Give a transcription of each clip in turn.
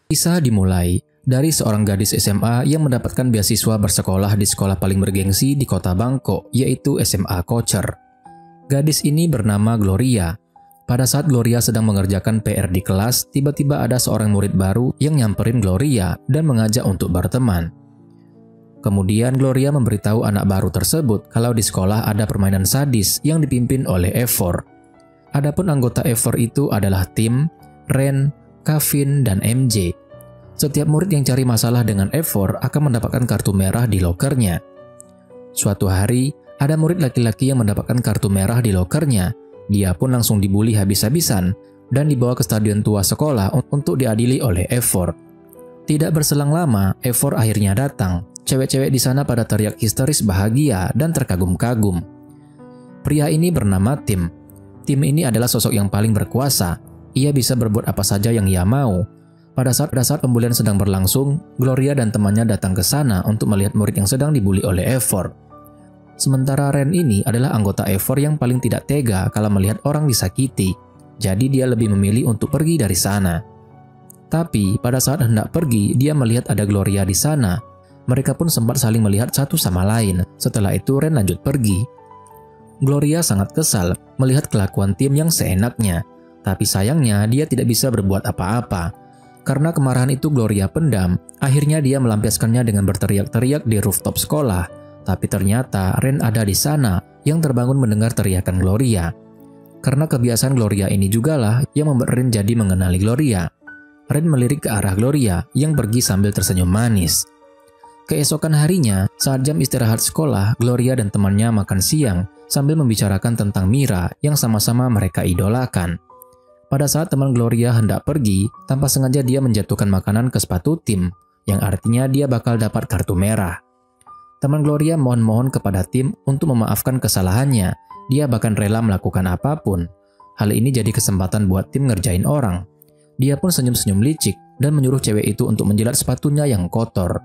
Kisah dimulai dari seorang gadis SMA yang mendapatkan beasiswa bersekolah di sekolah paling bergengsi di kota Bangkok, yaitu SMA Kocher. Gadis ini bernama Gloria. Pada saat Gloria sedang mengerjakan PR di kelas, tiba-tiba ada seorang murid baru yang nyamperin Gloria dan mengajak untuk berteman. Kemudian Gloria memberitahu anak baru tersebut kalau di sekolah ada permainan sadis yang dipimpin oleh Eivor. Adapun anggota Eivor itu adalah Tim, Ren, Kevin, dan MJ. Setiap murid yang cari masalah dengan Eivor akan mendapatkan kartu merah di lokernya. Suatu hari, ada murid laki-laki yang mendapatkan kartu merah di lokernya. Dia pun langsung dibully habis-habisan dan dibawa ke stadion tua sekolah untuk diadili oleh Eivor. Tidak berselang lama, Eivor akhirnya datang. Cewek-cewek di sana pada teriak histeris bahagia dan terkagum-kagum. Pria ini bernama Tim. Tim ini adalah sosok yang paling berkuasa. Ia bisa berbuat apa saja yang ia mau. Pada saat pembulian sedang berlangsung, Gloria dan temannya datang ke sana untuk melihat murid yang sedang dibully oleh Eivor. Sementara Ren ini adalah anggota Eivor yang paling tidak tega kalau melihat orang disakiti, jadi dia lebih memilih untuk pergi dari sana. Tapi pada saat hendak pergi, dia melihat ada Gloria di sana. Mereka pun sempat saling melihat satu sama lain. Setelah itu Ren lanjut pergi. Gloria sangat kesal melihat kelakuan Tim yang seenaknya, tapi sayangnya dia tidak bisa berbuat apa-apa. Karena kemarahan itu Gloria pendam, akhirnya dia melampiaskannya dengan berteriak-teriak di rooftop sekolah. Tapi ternyata Ren ada di sana yang terbangun mendengar teriakan Gloria. Karena kebiasaan Gloria ini jugalah yang membuat Ren jadi mengenali Gloria. Ren melirik ke arah Gloria yang pergi sambil tersenyum manis. Keesokan harinya, saat jam istirahat sekolah, Gloria dan temannya makan siang sambil membicarakan tentang Mira yang sama-sama mereka idolakan. Pada saat teman Gloria hendak pergi, tanpa sengaja dia menjatuhkan makanan ke sepatu Tim, yang artinya dia bakal dapat kartu merah. Teman Gloria mohon-mohon kepada Tim untuk memaafkan kesalahannya. Dia bahkan rela melakukan apapun. Hal ini jadi kesempatan buat Tim ngerjain orang. Dia pun senyum-senyum licik dan menyuruh cewek itu untuk menjilat sepatunya yang kotor.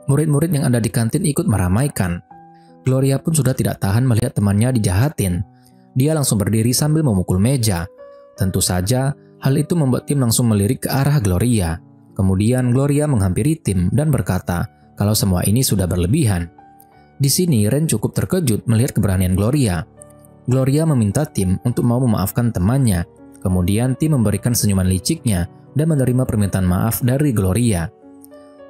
Murid-murid yang ada di kantin ikut meramaikan. Gloria pun sudah tidak tahan melihat temannya dijahatin. Dia langsung berdiri sambil memukul meja. Tentu saja, hal itu membuat Tim langsung melirik ke arah Gloria. Kemudian Gloria menghampiri Tim dan berkata kalau semua ini sudah berlebihan. Di sini Ren cukup terkejut melihat keberanian Gloria. Gloria meminta Tim untuk mau memaafkan temannya. Kemudian Tim memberikan senyuman liciknya dan menerima permintaan maaf dari Gloria.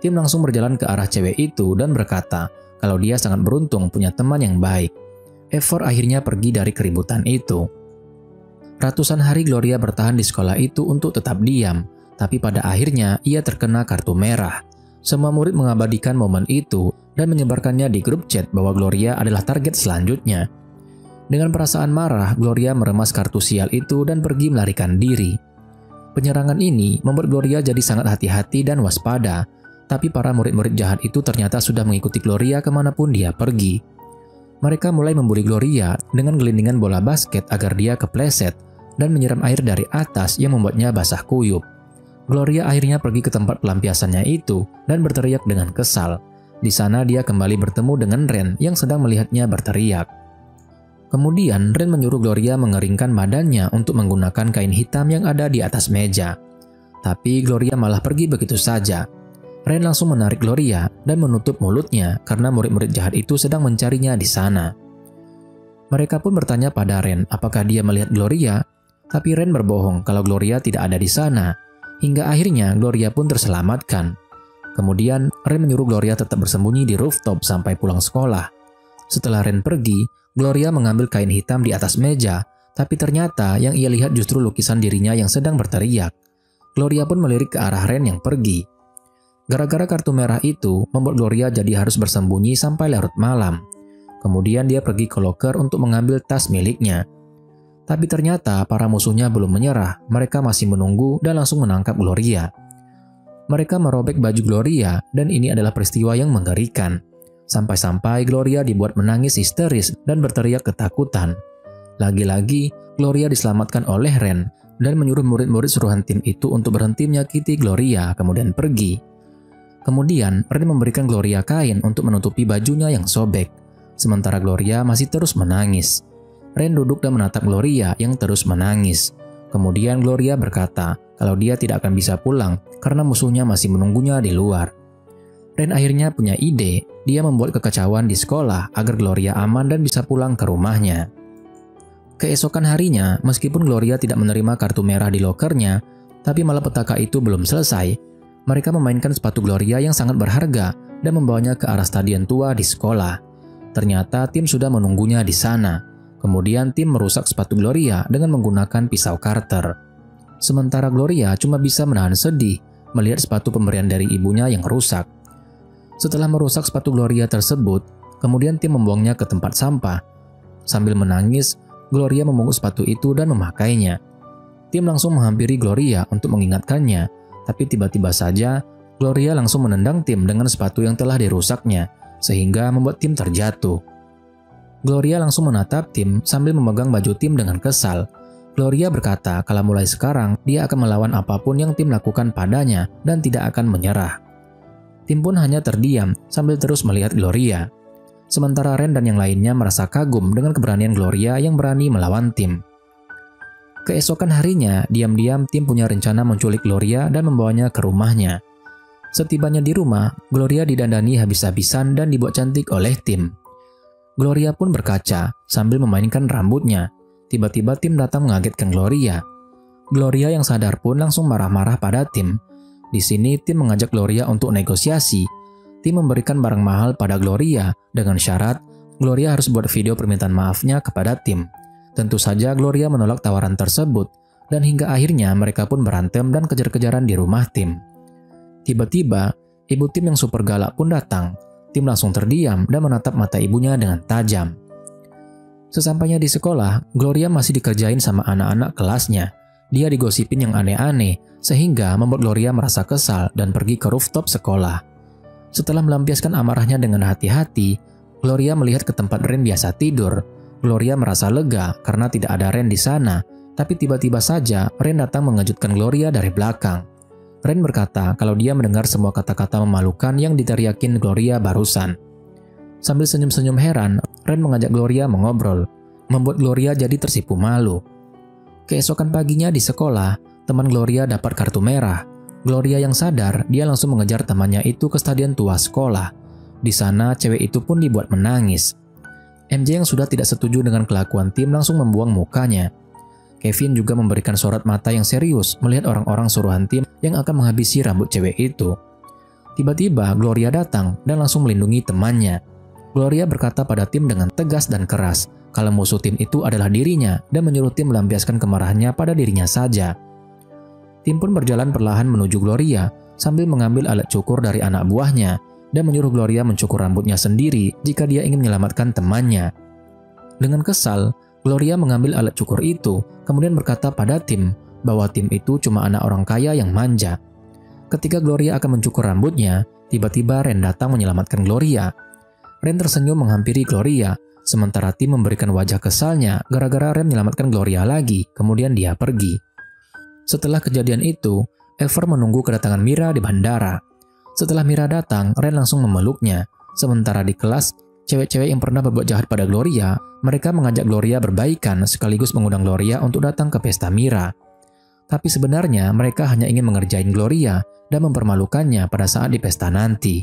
Tim langsung berjalan ke arah cewek itu dan berkata kalau dia sangat beruntung punya teman yang baik. Eivor akhirnya pergi dari keributan itu. Ratusan hari Gloria bertahan di sekolah itu untuk tetap diam, tapi pada akhirnya ia terkena kartu merah. Semua murid mengabadikan momen itu dan menyebarkannya di grup chat bahwa Gloria adalah target selanjutnya. Dengan perasaan marah, Gloria meremas kartu sial itu dan pergi melarikan diri. Penyerangan ini membuat Gloria jadi sangat hati-hati dan waspada, tapi para murid-murid jahat itu ternyata sudah mengikuti Gloria kemanapun dia pergi. Mereka mulai membuli Gloria dengan gelindingan bola basket agar dia kepleset dan menyiram air dari atas yang membuatnya basah kuyup. Gloria akhirnya pergi ke tempat pelampiasannya itu dan berteriak dengan kesal. Di sana dia kembali bertemu dengan Ren yang sedang melihatnya berteriak. Kemudian Ren menyuruh Gloria mengeringkan badannya untuk menggunakan kain hitam yang ada di atas meja. Tapi Gloria malah pergi begitu saja. Ren langsung menarik Gloria dan menutup mulutnya karena murid-murid jahat itu sedang mencarinya di sana. Mereka pun bertanya pada Ren apakah dia melihat Gloria. Tapi Ren berbohong kalau Gloria tidak ada di sana. Hingga akhirnya Gloria pun terselamatkan. Kemudian Ren menyuruh Gloria tetap bersembunyi di rooftop sampai pulang sekolah. Setelah Ren pergi, Gloria mengambil kain hitam di atas meja. Tapi ternyata yang ia lihat justru lukisan dirinya yang sedang berteriak. Gloria pun melirik ke arah Ren yang pergi. Gara-gara kartu merah itu membuat Gloria jadi harus bersembunyi sampai larut malam. Kemudian dia pergi ke loker untuk mengambil tas miliknya. Tapi ternyata para musuhnya belum menyerah, mereka masih menunggu dan langsung menangkap Gloria. Mereka merobek baju Gloria dan ini adalah peristiwa yang mengerikan. Sampai-sampai Gloria dibuat menangis histeris dan berteriak ketakutan. Lagi-lagi, Gloria diselamatkan oleh Ren dan menyuruh murid-murid suruhan tim itu untuk berhenti menyakiti Gloria, kemudian pergi. Kemudian, Ren memberikan Gloria kain untuk menutupi bajunya yang sobek. Sementara Gloria masih terus menangis. Ren duduk dan menatap Gloria yang terus menangis. Kemudian Gloria berkata kalau dia tidak akan bisa pulang karena musuhnya masih menunggunya di luar. Ren akhirnya punya ide, dia membuat kekacauan di sekolah agar Gloria aman dan bisa pulang ke rumahnya. Keesokan harinya, meskipun Gloria tidak menerima kartu merah di lokernya, tapi malapetaka itu belum selesai. Mereka memainkan sepatu Gloria yang sangat berharga dan membawanya ke arah stadion tua di sekolah. Ternyata tim sudah menunggunya di sana. Kemudian tim merusak sepatu Gloria dengan menggunakan pisau Carter. Sementara Gloria cuma bisa menahan sedih melihat sepatu pemberian dari ibunya yang rusak. Setelah merusak sepatu Gloria tersebut, kemudian tim membuangnya ke tempat sampah. Sambil menangis, Gloria memungut sepatu itu dan memakainya. Tim langsung menghampiri Gloria untuk mengingatkannya, tapi tiba-tiba saja Gloria langsung menendang tim dengan sepatu yang telah dirusaknya, sehingga membuat tim terjatuh. Gloria langsung menatap tim sambil memegang baju tim dengan kesal. Gloria berkata kalau mulai sekarang dia akan melawan apapun yang tim lakukan padanya dan tidak akan menyerah. Tim pun hanya terdiam sambil terus melihat Gloria. Sementara Ren dan yang lainnya merasa kagum dengan keberanian Gloria yang berani melawan tim. Keesokan harinya, diam-diam tim punya rencana menculik Gloria dan membawanya ke rumahnya. Setibanya di rumah, Gloria didandani habis-habisan dan dibuat cantik oleh tim. Gloria pun berkaca sambil memainkan rambutnya. Tiba-tiba tim datang mengagetkan Gloria. Gloria yang sadar pun langsung marah-marah pada tim. Di sini tim mengajak Gloria untuk negosiasi. Tim memberikan barang mahal pada Gloria dengan syarat Gloria harus buat video permintaan maafnya kepada tim. Tentu saja Gloria menolak tawaran tersebut dan hingga akhirnya mereka pun berantem dan kejar-kejaran di rumah tim. Tiba-tiba, ibu tim yang super galak pun datang. Tim langsung terdiam dan menatap mata ibunya dengan tajam. Sesampainya di sekolah, Gloria masih dikerjain sama anak-anak kelasnya. Dia digosipin yang aneh-aneh, sehingga membuat Gloria merasa kesal dan pergi ke rooftop sekolah. Setelah melampiaskan amarahnya dengan hati-hati, Gloria melihat ke tempat Ren biasa tidur. Gloria merasa lega karena tidak ada Ren di sana, tapi tiba-tiba saja Ren datang mengejutkan Gloria dari belakang. Ren berkata kalau dia mendengar semua kata-kata memalukan yang diteriakin Gloria barusan. Sambil senyum-senyum heran, Ren mengajak Gloria mengobrol, membuat Gloria jadi tersipu malu. Keesokan paginya di sekolah, teman Gloria dapat kartu merah. Gloria yang sadar, dia langsung mengejar temannya itu ke stadion tua sekolah. Di sana, cewek itu pun dibuat menangis. MJ yang sudah tidak setuju dengan kelakuan tim langsung membuang mukanya. Kevin juga memberikan sorot mata yang serius melihat orang-orang suruhan tim yang akan menghabisi rambut cewek itu. Tiba-tiba, Gloria datang dan langsung melindungi temannya. Gloria berkata pada tim dengan tegas dan keras kalau musuh tim itu adalah dirinya dan menyuruh tim melampiaskan kemarahannya pada dirinya saja. Tim pun berjalan perlahan menuju Gloria sambil mengambil alat cukur dari anak buahnya dan menyuruh Gloria mencukur rambutnya sendiri jika dia ingin menyelamatkan temannya. Dengan kesal, Gloria mengambil alat cukur itu kemudian berkata pada tim bahwa tim itu cuma anak orang kaya yang manja. Ketika Gloria akan mencukur rambutnya, tiba-tiba Ren datang menyelamatkan Gloria. Ren tersenyum menghampiri Gloria, sementara tim memberikan wajah kesalnya gara-gara Ren menyelamatkan Gloria lagi, kemudian dia pergi. Setelah kejadian itu, Ever menunggu kedatangan Mira di bandara. Setelah Mira datang, Ren langsung memeluknya. Sementara di kelas, cewek-cewek yang pernah berbuat jahat pada Gloria, mereka mengajak Gloria berbaikan sekaligus mengundang Gloria untuk datang ke pesta Mira. Tapi sebenarnya mereka hanya ingin mengerjain Gloria dan mempermalukannya pada saat di pesta nanti.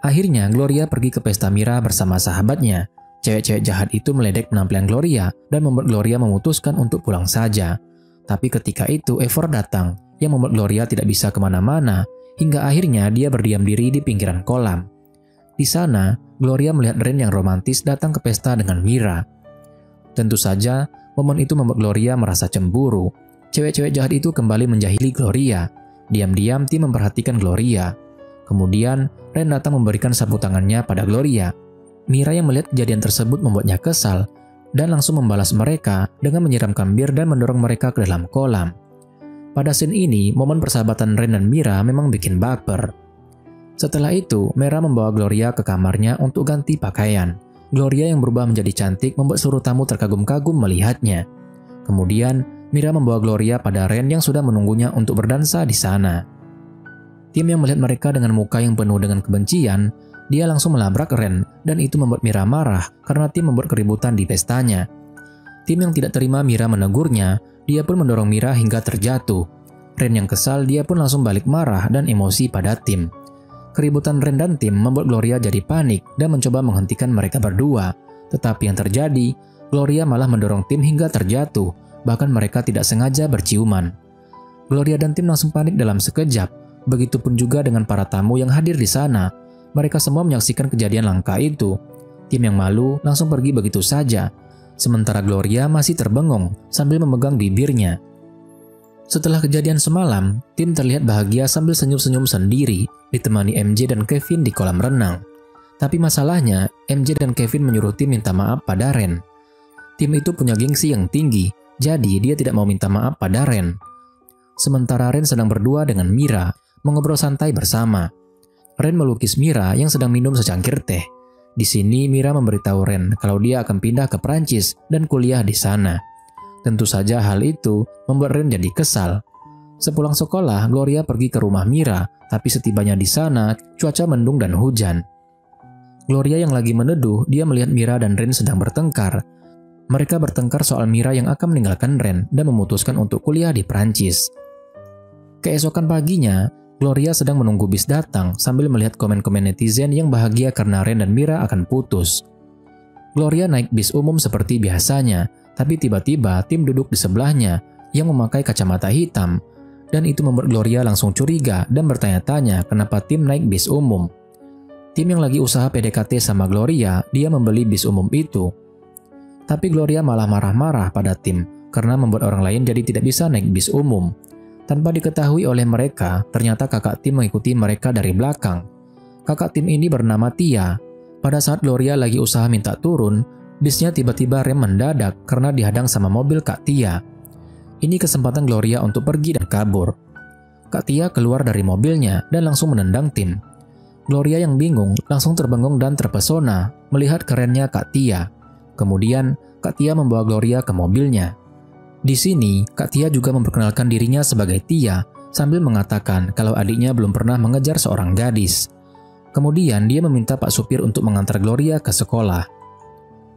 Akhirnya Gloria pergi ke pesta Mira bersama sahabatnya. Cewek-cewek jahat itu meledek penampilan Gloria dan membuat Gloria memutuskan untuk pulang saja. Tapi ketika itu Ever datang yang membuat Gloria tidak bisa kemana-mana hingga akhirnya dia berdiam diri di pinggiran kolam. Di sana, Gloria melihat Ren yang romantis datang ke pesta dengan Mira. Tentu saja, momen itu membuat Gloria merasa cemburu. Cewek-cewek jahat itu kembali menjahili Gloria. Diam-diam tim memperhatikan Gloria. Kemudian, Ren datang memberikan sapu tangannya pada Gloria. Mira yang melihat kejadian tersebut membuatnya kesal dan langsung membalas mereka dengan menyiramkan bir dan mendorong mereka ke dalam kolam. Pada scene ini, momen persahabatan Ren dan Mira memang bikin baper. Setelah itu, Mira membawa Gloria ke kamarnya untuk ganti pakaian. Gloria yang berubah menjadi cantik membuat seluruh tamu terkagum-kagum melihatnya. Kemudian, Mira membawa Gloria pada Ren yang sudah menunggunya untuk berdansa di sana. Tim yang melihat mereka dengan muka yang penuh dengan kebencian, dia langsung melabrak Ren dan itu membuat Mira marah karena tim membuat keributan di pestanya. Tim yang tidak terima Mira menegurnya, dia pun mendorong Mira hingga terjatuh. Ren yang kesal, dia pun langsung balik marah dan emosi pada Tim. Keributan Ren dan Tim membuat Gloria jadi panik dan mencoba menghentikan mereka berdua. Tetapi yang terjadi, Gloria malah mendorong Tim hingga terjatuh, bahkan mereka tidak sengaja berciuman. Gloria dan Tim langsung panik dalam sekejap, begitupun juga dengan para tamu yang hadir di sana. Mereka semua menyaksikan kejadian langka itu. Tim yang malu langsung pergi begitu saja, sementara Gloria masih terbengong sambil memegang bibirnya. Setelah kejadian semalam, Tim terlihat bahagia sambil senyum-senyum sendiri, ditemani MJ dan Kevin di kolam renang. Tapi masalahnya, MJ dan Kevin menyuruh Tim minta maaf pada Ren. Tim itu punya gengsi yang tinggi, jadi dia tidak mau minta maaf pada Ren. Sementara Ren sedang berdua dengan Mira, mengobrol santai bersama. Ren melukis Mira yang sedang minum secangkir teh. Di sini Mira memberitahu Ren kalau dia akan pindah ke Prancis dan kuliah di sana. Tentu saja hal itu membuat Ren jadi kesal. Sepulang sekolah, Gloria pergi ke rumah Mira, tapi setibanya di sana, cuaca mendung dan hujan. Gloria yang lagi meneduh, dia melihat Mira dan Ren sedang bertengkar. Mereka bertengkar soal Mira yang akan meninggalkan Ren dan memutuskan untuk kuliah di Prancis. Keesokan paginya, Gloria sedang menunggu bis datang sambil melihat komen-komen netizen yang bahagia karena Ren dan Mira akan putus. Gloria naik bis umum seperti biasanya, tapi tiba-tiba Tim duduk di sebelahnya yang memakai kacamata hitam, dan itu membuat Gloria langsung curiga dan bertanya-tanya kenapa Tim naik bis umum. Tim yang lagi usaha PDKT sama Gloria, dia membeli bis umum itu. Tapi Gloria malah marah-marah pada Tim karena membuat orang lain jadi tidak bisa naik bis umum. Tanpa diketahui oleh mereka, ternyata kakak Tim mengikuti mereka dari belakang. Kakak Tim ini bernama Tia. Pada saat Gloria lagi usaha minta turun, bisnya tiba-tiba rem mendadak karena dihadang sama mobil Kak Tia. Ini kesempatan Gloria untuk pergi dan kabur. Kak Tia keluar dari mobilnya dan langsung menendang Tim. Gloria yang bingung langsung terbengong dan terpesona melihat kerennya Kak Tia. Kemudian Kak Tia membawa Gloria ke mobilnya. Di sini, Kak Tia juga memperkenalkan dirinya sebagai Tia sambil mengatakan kalau adiknya belum pernah mengejar seorang gadis. Kemudian dia meminta Pak Supir untuk mengantar Gloria ke sekolah.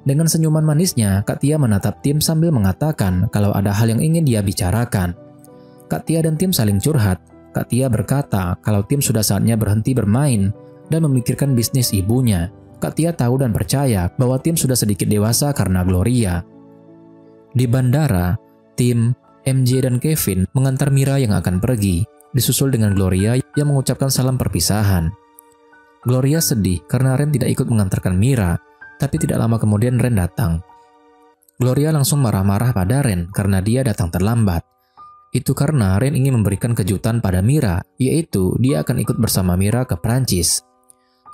Dengan senyuman manisnya, Kak Tia menatap Tim sambil mengatakan kalau ada hal yang ingin dia bicarakan. Kak Tia dan Tim saling curhat. Kak Tia berkata kalau Tim sudah saatnya berhenti bermain dan memikirkan bisnis ibunya. Kak Tia tahu dan percaya bahwa Tim sudah sedikit dewasa karena Gloria. Di bandara, Tim, MJ, dan Kevin mengantar Mira yang akan pergi, disusul dengan Gloria yang mengucapkan salam perpisahan. Gloria sedih karena Ren tidak ikut mengantarkan Mira, tapi tidak lama kemudian Ren datang. Gloria langsung marah-marah pada Ren karena dia datang terlambat. Itu karena Ren ingin memberikan kejutan pada Mira, yaitu dia akan ikut bersama Mira ke Prancis.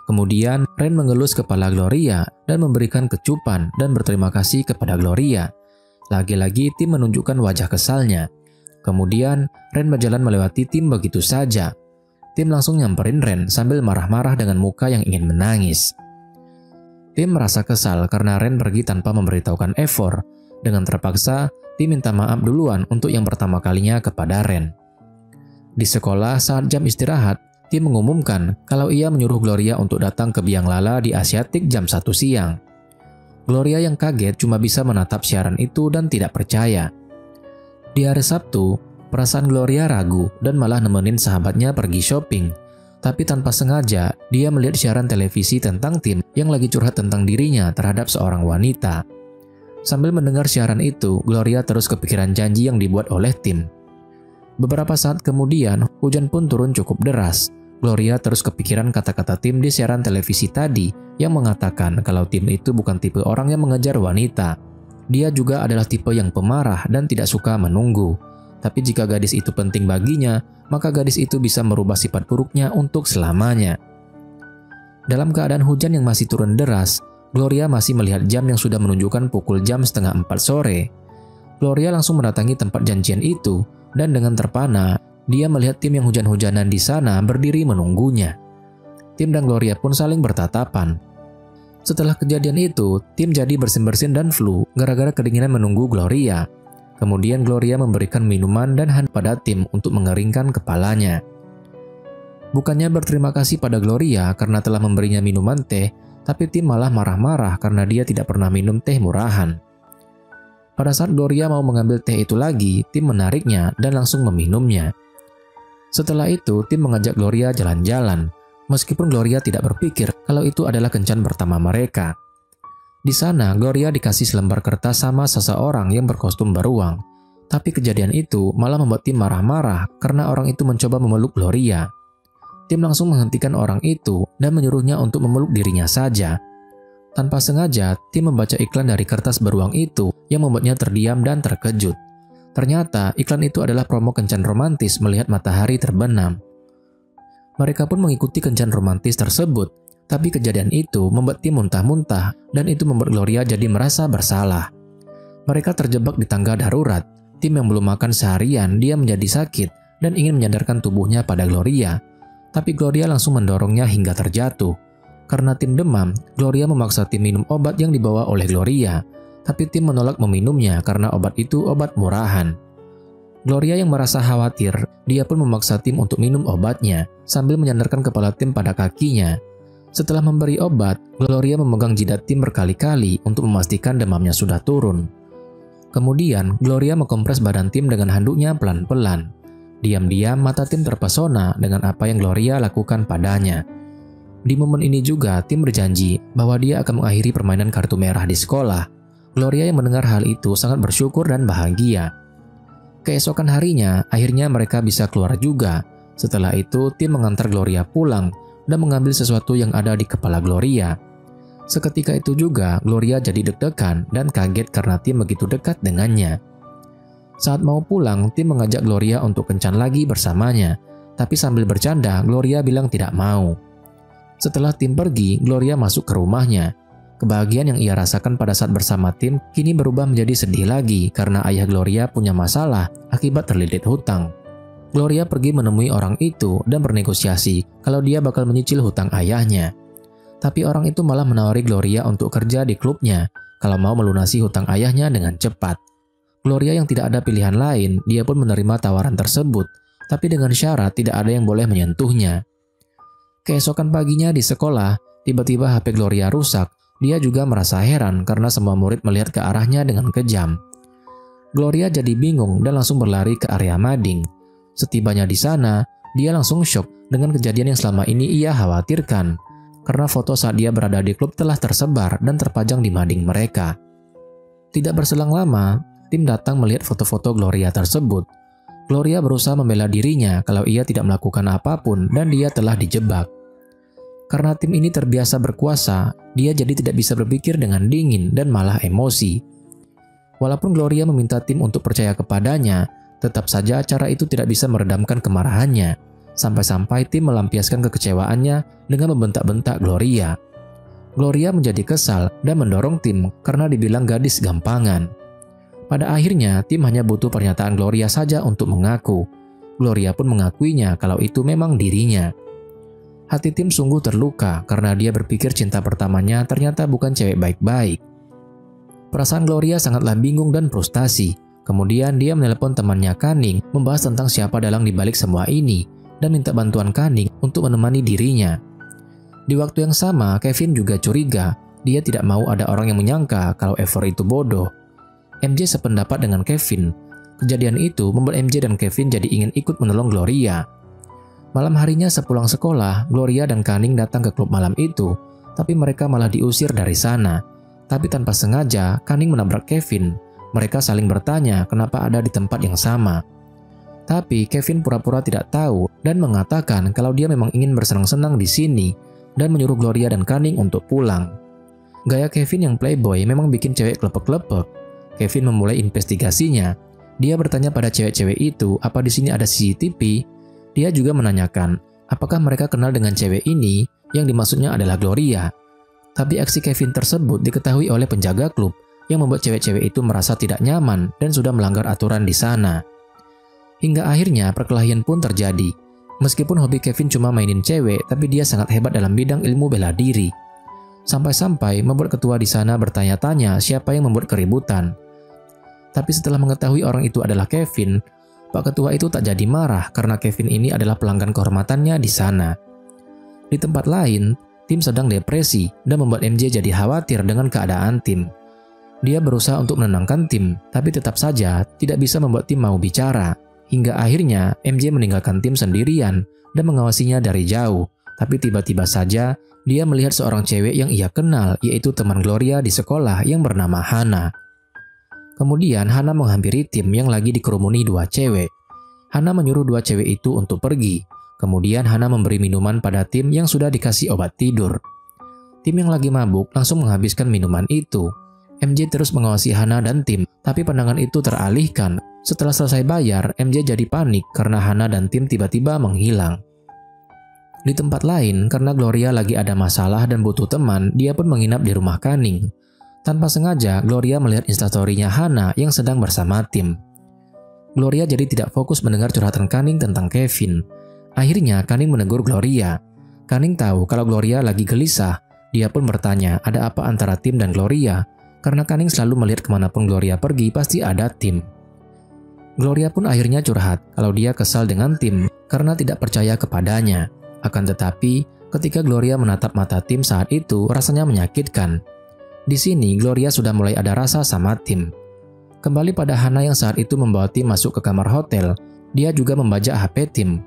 Kemudian Ren mengelus kepala Gloria dan memberikan kecupan dan berterima kasih kepada Gloria. Lagi-lagi Tim menunjukkan wajah kesalnya. Kemudian Ren berjalan melewati Tim begitu saja. Tim langsung nyamperin Ren sambil marah-marah dengan muka yang ingin menangis. Tim merasa kesal karena Ren pergi tanpa memberitahukan Eivor. Dengan terpaksa, Tim minta maaf duluan untuk yang pertama kalinya kepada Ren. Di sekolah saat jam istirahat, Tim mengumumkan kalau ia menyuruh Gloria untuk datang ke Biang Lala di Asiatik jam 1 siang. Gloria yang kaget cuma bisa menatap siaran itu dan tidak percaya. Di hari Sabtu, perasaan Gloria ragu dan malah nemenin sahabatnya pergi shopping. Tapi tanpa sengaja, dia melihat siaran televisi tentang Tim yang lagi curhat tentang dirinya terhadap seorang wanita. Sambil mendengar siaran itu, Gloria terus kepikiran janji yang dibuat oleh Tim. Beberapa saat kemudian, hujan pun turun cukup deras. Gloria terus kepikiran kata-kata Tim di siaran televisi tadi yang mengatakan kalau Tim itu bukan tipe orang yang mengejar wanita. Dia juga adalah tipe yang pemarah dan tidak suka menunggu. Tapi jika gadis itu penting baginya, maka gadis itu bisa merubah sifat buruknya untuk selamanya. Dalam keadaan hujan yang masih turun deras, Gloria masih melihat jam yang sudah menunjukkan pukul jam 3:30 sore. Gloria langsung mendatangi tempat janjian itu, dan dengan terpana, dia melihat Tim yang hujan-hujanan di sana berdiri menunggunya. Tim dan Gloria pun saling bertatapan. Setelah kejadian itu, Tim jadi bersin-bersin dan flu gara-gara kedinginan menunggu Gloria. Kemudian Gloria memberikan minuman dan hand pada Tim untuk mengeringkan kepalanya. Bukannya berterima kasih pada Gloria karena telah memberinya minuman teh, tapi Tim malah marah-marah karena dia tidak pernah minum teh murahan. Pada saat Gloria mau mengambil teh itu lagi, Tim menariknya dan langsung meminumnya. Setelah itu, tim mengajak Gloria jalan-jalan, meskipun Gloria tidak berpikir kalau itu adalah kencan pertama mereka. Di sana, Gloria dikasih selembar kertas sama seseorang yang berkostum beruang. Tapi kejadian itu malah membuat Tim marah-marah karena orang itu mencoba memeluk Gloria. Tim langsung menghentikan orang itu dan menyuruhnya untuk memeluk dirinya saja. Tanpa sengaja, Tim membaca iklan dari kertas beruang itu yang membuatnya terdiam dan terkejut. Ternyata iklan itu adalah promo kencan romantis melihat matahari terbenam. Mereka pun mengikuti kencan romantis tersebut, tapi kejadian itu membuat Tim muntah-muntah dan itu membuat Gloria jadi merasa bersalah. Mereka terjebak di tangga darurat. Tim yang belum makan seharian, dia menjadi sakit dan ingin menyadarkan tubuhnya pada Gloria. Tapi Gloria langsung mendorongnya hingga terjatuh. Karena Tim demam, Gloria memaksa Tim minum obat yang dibawa oleh Gloria. Tapi Tim menolak meminumnya karena obat itu obat murahan. Gloria yang merasa khawatir, dia pun memaksa Tim untuk minum obatnya sambil menyandarkan kepala Tim pada kakinya. Setelah memberi obat, Gloria memegang jidat Tim berkali-kali untuk memastikan demamnya sudah turun. Kemudian, Gloria mengkompres badan Tim dengan handuknya pelan-pelan. Diam-diam mata Tim terpesona dengan apa yang Gloria lakukan padanya. Di momen ini juga Tim berjanji bahwa dia akan mengakhiri permainan kartu merah di sekolah. Gloria yang mendengar hal itu sangat bersyukur dan bahagia. Keesokan harinya, akhirnya mereka bisa keluar juga. Setelah itu, Tim mengantar Gloria pulang dan mengambil sesuatu yang ada di kepala Gloria. Seketika itu juga, Gloria jadi deg-degan dan kaget karena Tim begitu dekat dengannya. Saat mau pulang, Tim mengajak Gloria untuk kencan lagi bersamanya. Tapi sambil bercanda, Gloria bilang tidak mau. Setelah Tim pergi, Gloria masuk ke rumahnya. Kebahagiaan yang ia rasakan pada saat bersama Tim kini berubah menjadi sedih lagi karena ayah Gloria punya masalah akibat terlilit hutang. Gloria pergi menemui orang itu dan bernegosiasi kalau dia bakal menyicil hutang ayahnya. Tapi orang itu malah menawari Gloria untuk kerja di klubnya kalau mau melunasi hutang ayahnya dengan cepat. Gloria yang tidak ada pilihan lain, dia pun menerima tawaran tersebut, tapi dengan syarat tidak ada yang boleh menyentuhnya. Keesokan paginya di sekolah, tiba-tiba HP Gloria rusak. Dia juga merasa heran karena semua murid melihat ke arahnya dengan kejam. Gloria jadi bingung dan langsung berlari ke area mading. Setibanya di sana, dia langsung syok dengan kejadian yang selama ini ia khawatirkan, karena foto saat dia berada di klub telah tersebar dan terpajang di mading mereka. Tidak berselang lama, Tim datang melihat foto-foto Gloria tersebut. Gloria berusaha membela dirinya kalau ia tidak melakukan apapun dan dia telah dijebak. Karena Tim ini terbiasa berkuasa, dia jadi tidak bisa berpikir dengan dingin dan malah emosi. Walaupun Gloria meminta Tim untuk percaya kepadanya, tetap saja cara itu tidak bisa meredamkan kemarahannya. Sampai-sampai Tim melampiaskan kekecewaannya dengan membentak-bentak Gloria. Gloria menjadi kesal dan mendorong Tim karena dibilang gadis gampangan. Pada akhirnya, Tim hanya butuh pernyataan Gloria saja untuk mengaku. Gloria pun mengakuinya kalau itu memang dirinya. Hati Tim sungguh terluka karena dia berpikir cinta pertamanya ternyata bukan cewek baik-baik. Perasaan Gloria sangatlah bingung dan frustasi. Kemudian dia menelepon temannya Kaning membahas tentang siapa dalang dibalik semua ini dan minta bantuan Kaning untuk menemani dirinya. Di waktu yang sama, Kevin juga curiga. Dia tidak mau ada orang yang menyangka kalau Ever itu bodoh. MJ sependapat dengan Kevin. Kejadian itu membuat MJ dan Kevin jadi ingin ikut menolong Gloria. Malam harinya sepulang sekolah, Gloria dan Kaning datang ke klub malam itu, tapi mereka malah diusir dari sana. Tapi tanpa sengaja, Kaning menabrak Kevin. Mereka saling bertanya kenapa ada di tempat yang sama. Tapi Kevin pura-pura tidak tahu dan mengatakan kalau dia memang ingin bersenang-senang di sini dan menyuruh Gloria dan Kaning untuk pulang. Gaya Kevin yang playboy memang bikin cewek klepek-klepek. Kevin memulai investigasinya. Dia bertanya pada cewek-cewek itu apa di sini ada CCTV. Dia juga menanyakan apakah mereka kenal dengan cewek ini yang dimaksudnya adalah Gloria. Tapi aksi Kevin tersebut diketahui oleh penjaga klub yang membuat cewek-cewek itu merasa tidak nyaman dan sudah melanggar aturan di sana. Hingga akhirnya perkelahian pun terjadi. Meskipun hobi Kevin cuma mainin cewek, tapi dia sangat hebat dalam bidang ilmu bela diri. Sampai-sampai membuat ketua di sana bertanya-tanya siapa yang membuat keributan. Tapi setelah mengetahui orang itu adalah Kevin, Pak Ketua itu tak jadi marah karena Kevin ini adalah pelanggan kehormatannya di sana. Di tempat lain, Tim sedang depresi dan membuat MJ jadi khawatir dengan keadaan Tim. Dia berusaha untuk menenangkan Tim, tapi tetap saja tidak bisa membuat Tim mau bicara. Hingga akhirnya MJ meninggalkan tim sendirian dan mengawasinya dari jauh. Tapi tiba-tiba saja dia melihat seorang cewek yang ia kenal, yaitu teman Gloria di sekolah yang bernama Hana. Kemudian Hana menghampiri tim yang lagi dikerumuni dua cewek. Hana menyuruh dua cewek itu untuk pergi. Kemudian Hana memberi minuman pada tim yang sudah dikasih obat tidur. Tim yang lagi mabuk langsung menghabiskan minuman itu. MJ terus mengawasi Hana dan tim, tapi pandangan itu teralihkan. Setelah selesai bayar, MJ jadi panik karena Hana dan tim tiba-tiba menghilang. Di tempat lain, karena Gloria lagi ada masalah dan butuh teman, dia pun menginap di rumah Kaning. Tanpa sengaja, Gloria melihat instastory-nya Hana yang sedang bersama tim. Gloria jadi tidak fokus mendengar curhatan Kaning tentang Kevin. Akhirnya, Kaning menegur Gloria. Kaning tahu kalau Gloria lagi gelisah. Dia pun bertanya, ada apa antara tim dan Gloria? Karena Kaning selalu melihat kemanapun Gloria pergi, pasti ada tim. Gloria pun akhirnya curhat kalau dia kesal dengan tim karena tidak percaya kepadanya. Akan tetapi, ketika Gloria menatap mata tim saat itu, rasanya menyakitkan. Di sini, Gloria sudah mulai ada rasa sama tim. Kembali pada Hana yang saat itu membawa tim masuk ke kamar hotel, dia juga membajak HP tim.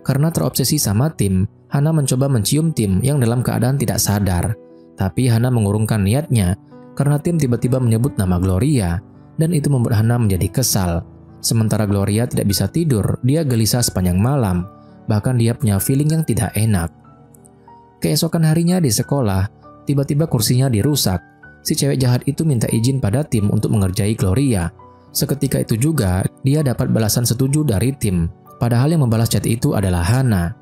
Karena terobsesi sama tim, Hana mencoba mencium tim yang dalam keadaan tidak sadar. Tapi Hana mengurungkan niatnya, karena tim tiba-tiba menyebut nama Gloria, dan itu membuat Hana menjadi kesal. Sementara Gloria tidak bisa tidur, dia gelisah sepanjang malam, bahkan dia punya feeling yang tidak enak. Keesokan harinya di sekolah, tiba-tiba kursinya dirusak. Si cewek jahat itu minta izin pada tim untuk mengerjai Gloria. Seketika itu juga, dia dapat balasan setuju dari tim, padahal yang membalas chat itu adalah Hana.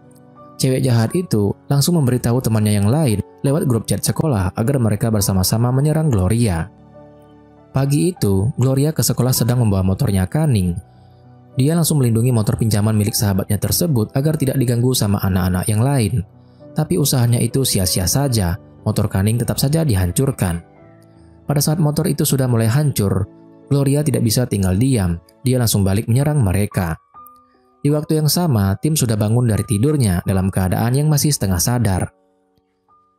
Cewek jahat itu langsung memberitahu temannya yang lain lewat grup chat sekolah agar mereka bersama-sama menyerang Gloria. Pagi itu, Gloria ke sekolah sedang membawa motornya Kaning. Dia langsung melindungi motor pinjaman milik sahabatnya tersebut agar tidak diganggu sama anak-anak yang lain. Tapi usahanya itu sia-sia saja, motor Kaning tetap saja dihancurkan. Pada saat motor itu sudah mulai hancur, Gloria tidak bisa tinggal diam, dia langsung balik menyerang mereka. Di waktu yang sama, tim sudah bangun dari tidurnya dalam keadaan yang masih setengah sadar.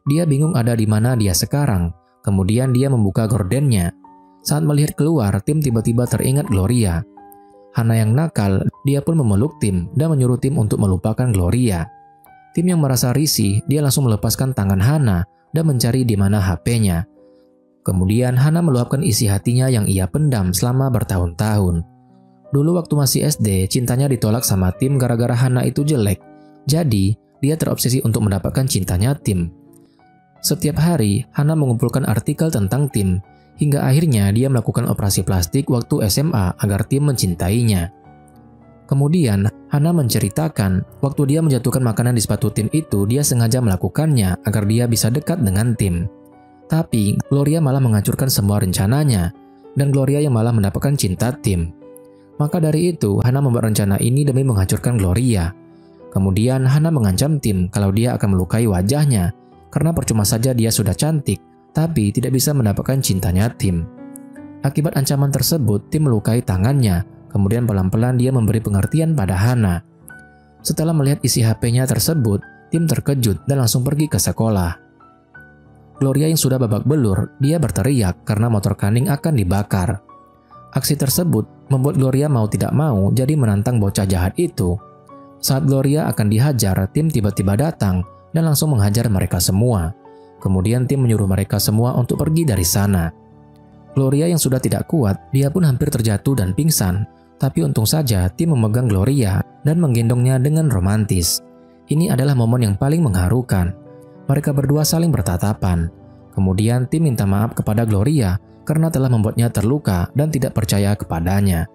Dia bingung ada di mana dia sekarang, kemudian dia membuka gordennya. Saat melihat keluar, tim tiba-tiba teringat Gloria. Hana yang nakal, dia pun memeluk tim dan menyuruh tim untuk melupakan Gloria. Tim yang merasa risih, dia langsung melepaskan tangan Hana dan mencari di mana HP-nya. Kemudian Hana meluapkan isi hatinya yang ia pendam selama bertahun-tahun. Dulu waktu masih SD, cintanya ditolak sama tim gara-gara Hana itu jelek. Jadi, dia terobsesi untuk mendapatkan cintanya tim. Setiap hari, Hana mengumpulkan artikel tentang tim, hingga akhirnya dia melakukan operasi plastik waktu SMA agar tim mencintainya. Kemudian, Hana menceritakan, waktu dia menjatuhkan makanan di sepatu tim itu, dia sengaja melakukannya agar dia bisa dekat dengan tim. Tapi, Gloria malah menghancurkan semua rencananya, dan Gloria yang malah mendapatkan cinta tim. Maka dari itu, Hana membuat rencana ini demi menghancurkan Gloria. Kemudian, Hana mengancam tim kalau dia akan melukai wajahnya, karena percuma saja dia sudah cantik, tapi tidak bisa mendapatkan cintanya tim. Akibat ancaman tersebut, tim melukai tangannya, kemudian pelan-pelan dia memberi pengertian pada Hana. Setelah melihat isi HP-nya tersebut, tim terkejut dan langsung pergi ke sekolah. Gloria yang sudah babak belur, dia berteriak karena motor Kaning akan dibakar. Aksi tersebut membuat Gloria mau tidak mau jadi menantang bocah jahat itu. Saat Gloria akan dihajar, tim tiba-tiba datang dan langsung menghajar mereka semua. Kemudian tim menyuruh mereka semua untuk pergi dari sana. Gloria yang sudah tidak kuat, dia pun hampir terjatuh dan pingsan. Tapi untung saja tim memegang Gloria dan menggendongnya dengan romantis. Ini adalah momen yang paling mengharukan. Mereka berdua saling bertatapan. Kemudian tim minta maaf kepada Gloria karena telah membuatnya terluka dan tidak percaya kepadanya.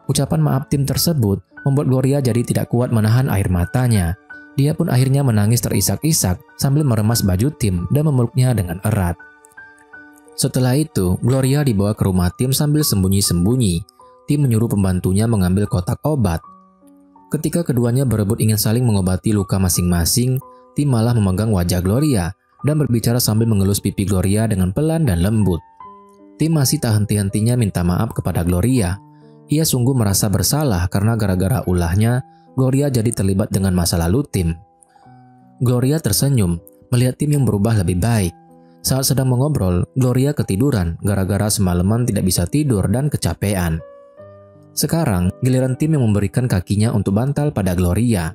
Ucapan maaf tim tersebut membuat Gloria jadi tidak kuat menahan air matanya. Dia pun akhirnya menangis terisak-isak sambil meremas baju tim dan memeluknya dengan erat. Setelah itu, Gloria dibawa ke rumah tim sambil sembunyi-sembunyi. Tim menyuruh pembantunya mengambil kotak obat. Ketika keduanya berebut ingin saling mengobati luka masing-masing, tim malah memegang wajah Gloria dan berbicara sambil mengelus pipi Gloria dengan pelan dan lembut. Tim masih tak henti-hentinya minta maaf kepada Gloria. Ia sungguh merasa bersalah karena gara-gara ulahnya, Gloria jadi terlibat dengan masa lalu tim. Gloria tersenyum melihat tim yang berubah lebih baik. Saat sedang mengobrol, Gloria ketiduran gara-gara semalaman tidak bisa tidur dan kecapean. Sekarang, giliran tim yang memberikan kakinya untuk bantal pada Gloria.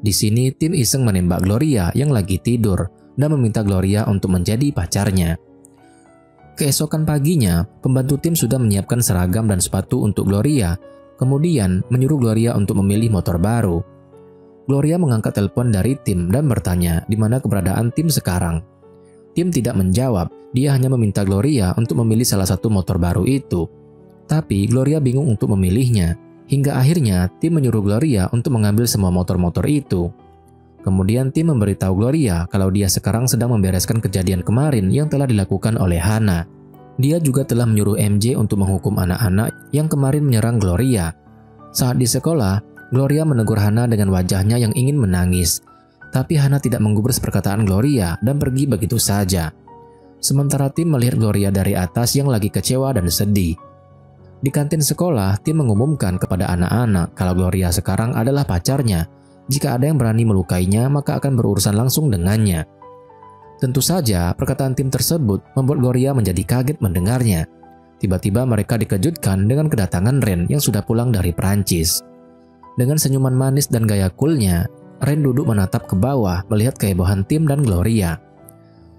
Di sini, tim iseng menembak Gloria yang lagi tidur dan meminta Gloria untuk menjadi pacarnya. Keesokan paginya, pembantu tim sudah menyiapkan seragam dan sepatu untuk Gloria, kemudian menyuruh Gloria untuk memilih motor baru. Gloria mengangkat telepon dari tim dan bertanya di mana keberadaan tim sekarang. Tim tidak menjawab, dia hanya meminta Gloria untuk memilih salah satu motor baru itu. Tapi Gloria bingung untuk memilihnya, hingga akhirnya tim menyuruh Gloria untuk mengambil semua motor-motor itu. Kemudian tim memberitahu Gloria kalau dia sekarang sedang membereskan kejadian kemarin yang telah dilakukan oleh Hana. Dia juga telah menyuruh MJ untuk menghukum anak-anak yang kemarin menyerang Gloria. Saat di sekolah, Gloria menegur Hana dengan wajahnya yang ingin menangis. Tapi Hana tidak menggubris perkataan Gloria dan pergi begitu saja. Sementara tim melihat Gloria dari atas yang lagi kecewa dan sedih. Di kantin sekolah, tim mengumumkan kepada anak-anak kalau Gloria sekarang adalah pacarnya. Jika ada yang berani melukainya, maka akan berurusan langsung dengannya. Tentu saja, perkataan tim tersebut membuat Gloria menjadi kaget mendengarnya. Tiba-tiba mereka dikejutkan dengan kedatangan Ren yang sudah pulang dari Prancis. Dengan senyuman manis dan gaya coolnya, Ren duduk menatap ke bawah melihat kehebohan tim dan Gloria.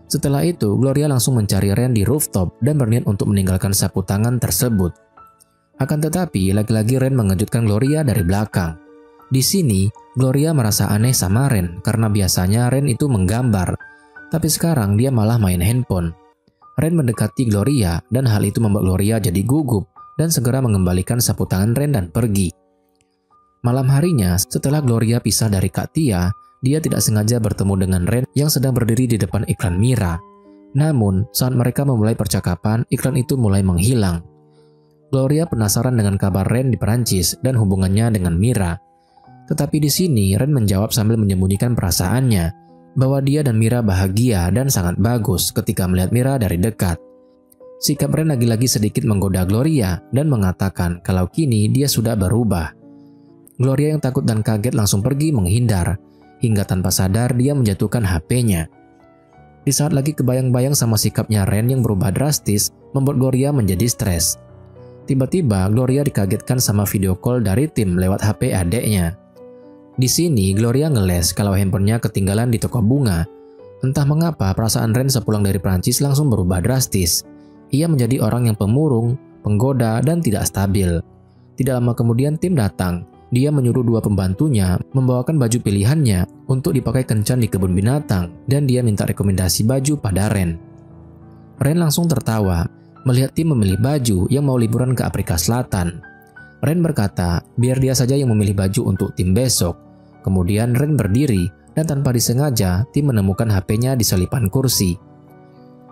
Setelah itu, Gloria langsung mencari Ren di rooftop dan berniat untuk meninggalkan sapu tangan tersebut. Akan tetapi, lagi-lagi Ren mengejutkan Gloria dari belakang. Di sini, Gloria merasa aneh sama Ren karena biasanya Ren itu menggambar, tapi sekarang dia malah main handphone. Ren mendekati Gloria dan hal itu membuat Gloria jadi gugup dan segera mengembalikan sapu tangan Ren dan pergi. Malam harinya, setelah Gloria pisah dari Kak Tia, dia tidak sengaja bertemu dengan Ren yang sedang berdiri di depan iklan Mira. Namun, saat mereka memulai percakapan, iklan itu mulai menghilang. Gloria penasaran dengan kabar Ren di Perancis dan hubungannya dengan Mira. Tetapi di sini Ren menjawab sambil menyembunyikan perasaannya bahwa dia dan Mira bahagia dan sangat bagus ketika melihat Mira dari dekat. Sikap Ren lagi-lagi sedikit menggoda Gloria dan mengatakan kalau kini dia sudah berubah. Gloria yang takut dan kaget langsung pergi menghindar, hingga tanpa sadar dia menjatuhkan HP-nya. Di saat lagi kebayang-bayang sama sikapnya Ren yang berubah drastis, membuat Gloria menjadi stres. Tiba-tiba Gloria dikagetkan sama video call dari tim lewat HP adeknya. Di sini Gloria ngeles kalau handphonenya ketinggalan di toko bunga. Entah mengapa perasaan Ren sepulang dari Prancis langsung berubah drastis. Ia menjadi orang yang pemurung, penggoda, dan tidak stabil. Tidak lama kemudian tim datang. Dia menyuruh dua pembantunya membawakan baju pilihannya untuk dipakai kencan di kebun binatang dan dia minta rekomendasi baju pada Ren. Ren langsung tertawa melihat tim memilih baju yang mau liburan ke Afrika Selatan. Ren berkata, biar dia saja yang memilih baju untuk tim besok. Kemudian Ren berdiri dan tanpa disengaja tim menemukan HP-nya di selipan kursi.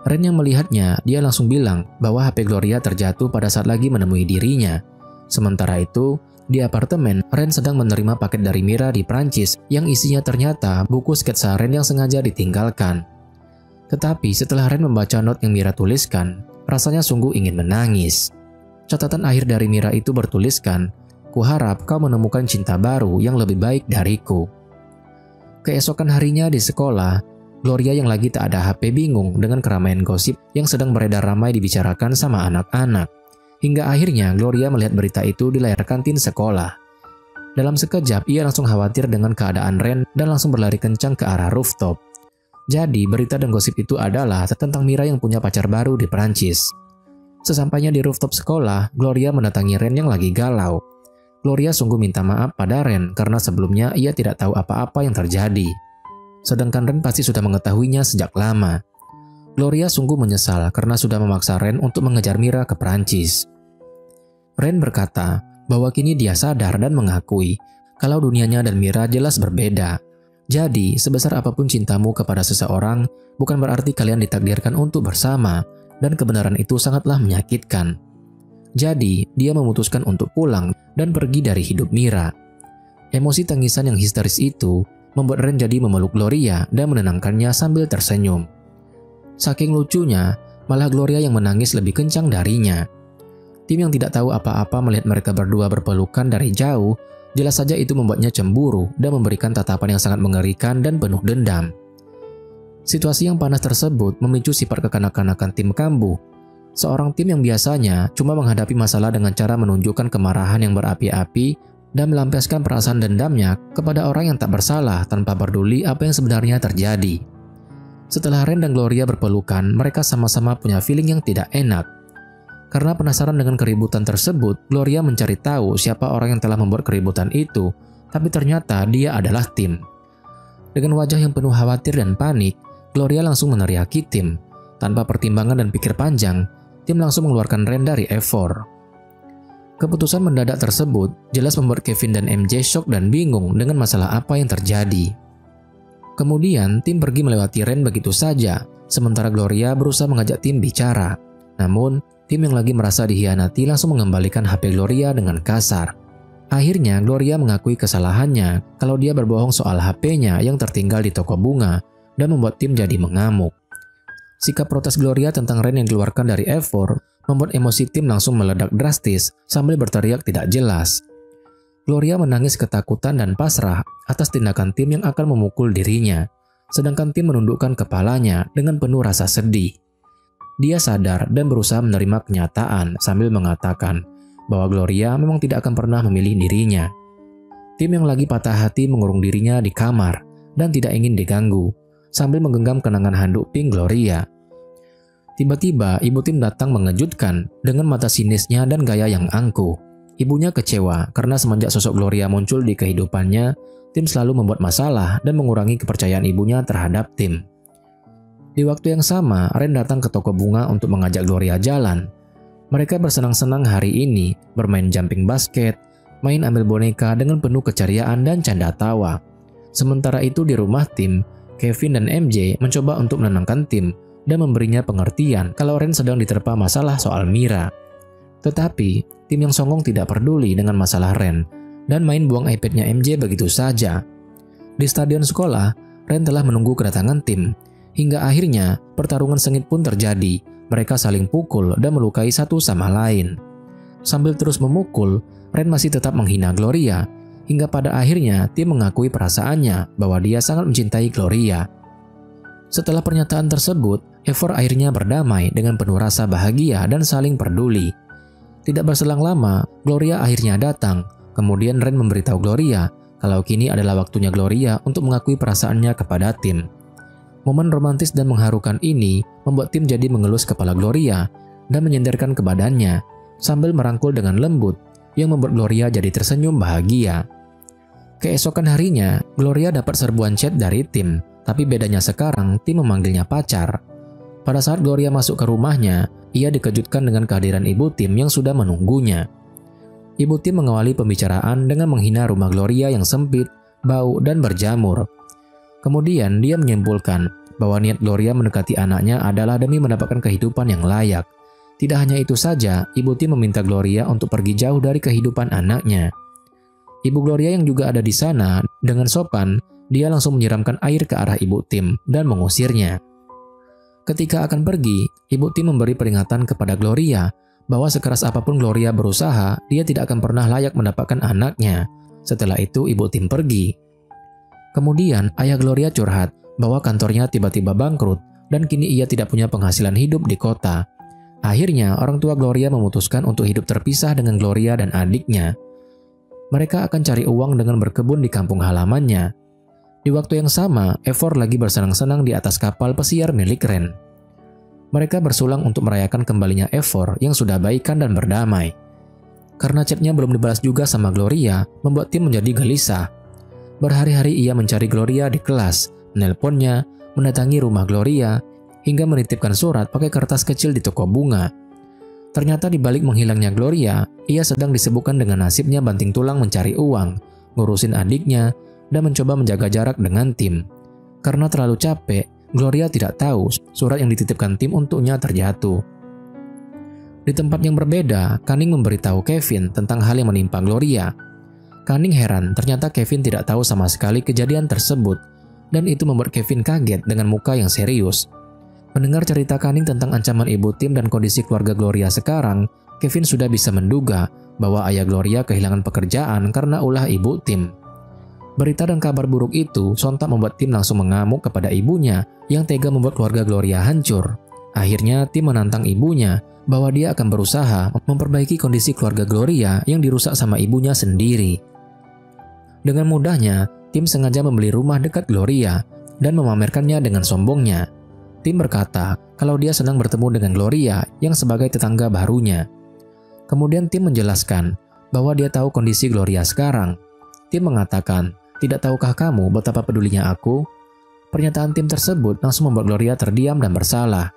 Ren yang melihatnya, dia langsung bilang bahwa HP Gloria terjatuh pada saat lagi menemui dirinya. Sementara itu, di apartemen, Ren sedang menerima paket dari Mira di Prancis yang isinya ternyata buku sketsa Ren yang sengaja ditinggalkan. Tetapi setelah Ren membaca not yang Mira tuliskan, rasanya sungguh ingin menangis. Catatan akhir dari Mira itu bertuliskan, "Kuharap kau menemukan cinta baru yang lebih baik dariku." Keesokan harinya di sekolah, Gloria yang lagi tak ada HP bingung dengan keramaian gosip yang sedang beredar ramai dibicarakan sama anak-anak. Hingga akhirnya Gloria melihat berita itu di layar kantin sekolah. Dalam sekejap ia langsung khawatir dengan keadaan Ren dan langsung berlari kencang ke arah rooftop. Jadi berita dan gosip itu adalah tentang Mira yang punya pacar baru di Perancis. Sesampainya di rooftop sekolah, Gloria mendatangi Ren yang lagi galau. Gloria sungguh minta maaf pada Ren karena sebelumnya ia tidak tahu apa-apa yang terjadi. Sedangkan Ren pasti sudah mengetahuinya sejak lama. Gloria sungguh menyesal karena sudah memaksa Ren untuk mengejar Mira ke Perancis. Ren berkata bahwa kini dia sadar dan mengakui kalau dunianya dan Mira jelas berbeda. Jadi, sebesar apapun cintamu kepada seseorang, bukan berarti kalian ditakdirkan untuk bersama, dan kebenaran itu sangatlah menyakitkan. Jadi, dia memutuskan untuk pulang dan pergi dari hidup Mira. Emosi tangisan yang histeris itu membuat Ren jadi memeluk Gloria dan menenangkannya sambil tersenyum. Saking lucunya, malah Gloria yang menangis lebih kencang darinya. Tim yang tidak tahu apa-apa melihat mereka berdua berpelukan dari jauh, jelas saja itu membuatnya cemburu dan memberikan tatapan yang sangat mengerikan dan penuh dendam. Situasi yang panas tersebut memicu sifat kekanak-kanakan tim kambuh. seorang tim yang biasanya cuma menghadapi masalah dengan cara menunjukkan kemarahan yang berapi-api dan melampiaskan perasaan dendamnya kepada orang yang tak bersalah tanpa peduli apa yang sebenarnya terjadi. Setelah Ren dan Gloria berpelukan, mereka sama-sama punya feeling yang tidak enak. Karena penasaran dengan keributan tersebut, Gloria mencari tahu siapa orang yang telah membuat keributan itu, tapi ternyata dia adalah Tim. Dengan wajah yang penuh khawatir dan panik, Gloria langsung meneriaki Tim. Tanpa pertimbangan dan pikir panjang, Tim langsung mengeluarkan Ren dari Evor. Keputusan mendadak tersebut jelas membuat Kevin dan MJ shock dan bingung dengan masalah apa yang terjadi. Kemudian, Tim pergi melewati Ren begitu saja, sementara Gloria berusaha mengajak Tim bicara. Namun, Tim yang lagi merasa dikhianati langsung mengembalikan HP Gloria dengan kasar. Akhirnya, Gloria mengakui kesalahannya kalau dia berbohong soal HP-nya yang tertinggal di toko bunga dan membuat Tim jadi mengamuk. Sikap protes Gloria tentang Ren yang dikeluarkan dari Evor membuat emosi Tim langsung meledak drastis sambil berteriak tidak jelas. Gloria menangis ketakutan dan pasrah atas tindakan Tim yang akan memukul dirinya, sedangkan Tim menundukkan kepalanya dengan penuh rasa sedih. Dia sadar dan berusaha menerima kenyataan sambil mengatakan bahwa Gloria memang tidak akan pernah memilih dirinya. Tim yang lagi patah hati mengurung dirinya di kamar dan tidak ingin diganggu, sambil menggenggam kenangan handuk pink Gloria. Tiba-tiba ibu Tim datang mengejutkan dengan mata sinisnya dan gaya yang angkuh. Ibunya kecewa karena semenjak sosok Gloria muncul di kehidupannya, Tim selalu membuat masalah dan mengurangi kepercayaan ibunya terhadap Tim. Di waktu yang sama, Ren datang ke toko bunga untuk mengajak Gloria jalan. Mereka bersenang-senang hari ini, bermain jumping basket, main ambil boneka dengan penuh keceriaan dan canda tawa. Sementara itu di rumah Tim, Kevin dan MJ mencoba untuk menenangkan Tim dan memberinya pengertian kalau Ren sedang diterpa masalah soal Mira. Tetapi, Tim yang songong tidak peduli dengan masalah Ren dan main buang iPad-nya MJ begitu saja. Di stadion sekolah, Ren telah menunggu kedatangan Tim. Hingga akhirnya, pertarungan sengit pun terjadi. Mereka saling pukul dan melukai satu sama lain. Sambil terus memukul, Ren masih tetap menghina Gloria. Hingga pada akhirnya, Tim mengakui perasaannya bahwa dia sangat mencintai Gloria. Setelah pernyataan tersebut, Evor akhirnya berdamai dengan penuh rasa bahagia dan saling peduli. Tidak berselang lama, Gloria akhirnya datang. Kemudian Ren memberitahu Gloria kalau kini adalah waktunya Gloria untuk mengakui perasaannya kepada Tim. Momen romantis dan mengharukan ini membuat Tim jadi mengelus kepala Gloria dan menyenderkan ke badannya sambil merangkul dengan lembut yang membuat Gloria jadi tersenyum bahagia. Keesokan harinya, Gloria dapat serbuan chat dari Tim, tapi bedanya sekarang Tim memanggilnya pacar. Pada saat Gloria masuk ke rumahnya, ia dikejutkan dengan kehadiran ibu Tim yang sudah menunggunya. Ibu Tim mengawali pembicaraan dengan menghina rumah Gloria yang sempit, bau, dan berjamur. Kemudian dia menyimpulkan bahwa niat Gloria mendekati anaknya adalah demi mendapatkan kehidupan yang layak. Tidak hanya itu saja, ibu Tim meminta Gloria untuk pergi jauh dari kehidupan anaknya. Ibu Gloria yang juga ada di sana, dengan sopan, dia langsung menyiramkan air ke arah ibu Tim dan mengusirnya. Ketika akan pergi, ibu Tim memberi peringatan kepada Gloria bahwa sekeras apapun Gloria berusaha, dia tidak akan pernah layak mendapatkan anaknya. Setelah itu ibu Tim pergi. Kemudian ayah Gloria curhat bahwa kantornya tiba-tiba bangkrut dan kini ia tidak punya penghasilan hidup di kota. Akhirnya orang tua Gloria memutuskan untuk hidup terpisah dengan Gloria dan adiknya. Mereka akan cari uang dengan berkebun di kampung halamannya. Di waktu yang sama, Evor lagi bersenang-senang di atas kapal pesiar milik Ren. Mereka bersulang untuk merayakan kembalinya Evor yang sudah baikan dan berdamai. Karena chatnya belum dibalas juga sama Gloria, membuat Tim menjadi gelisah. Berhari-hari ia mencari Gloria di kelas, menelponnya, mendatangi rumah Gloria, hingga menitipkan surat pakai kertas kecil di toko bunga. Ternyata di balik menghilangnya Gloria, ia sedang disibukkan dengan nasibnya banting tulang mencari uang, ngurusin adiknya, dan mencoba menjaga jarak dengan Tim. Karena terlalu capek, Gloria tidak tahu surat yang dititipkan Tim untuknya terjatuh. Di tempat yang berbeda, Canning memberitahu Kevin tentang hal yang menimpa Gloria. Canning heran ternyata Kevin tidak tahu sama sekali kejadian tersebut, dan itu membuat Kevin kaget dengan muka yang serius. Mendengar cerita Canning tentang ancaman ibu Tim dan kondisi keluarga Gloria sekarang, Kevin sudah bisa menduga bahwa ayah Gloria kehilangan pekerjaan karena ulah ibu Tim. Berita dan kabar buruk itu sontak membuat Tim langsung mengamuk kepada ibunya yang tega membuat keluarga Gloria hancur. Akhirnya Tim menantang ibunya bahwa dia akan berusaha memperbaiki kondisi keluarga Gloria yang dirusak sama ibunya sendiri. Dengan mudahnya, Tim sengaja membeli rumah dekat Gloria dan memamerkannya dengan sombongnya. Tim berkata kalau dia senang bertemu dengan Gloria yang sebagai tetangga barunya. Kemudian Tim menjelaskan bahwa dia tahu kondisi Gloria sekarang. Tim mengatakan, "Tidak tahukah kamu betapa pedulinya aku?" Pernyataan Tim tersebut langsung membuat Gloria terdiam dan bersalah.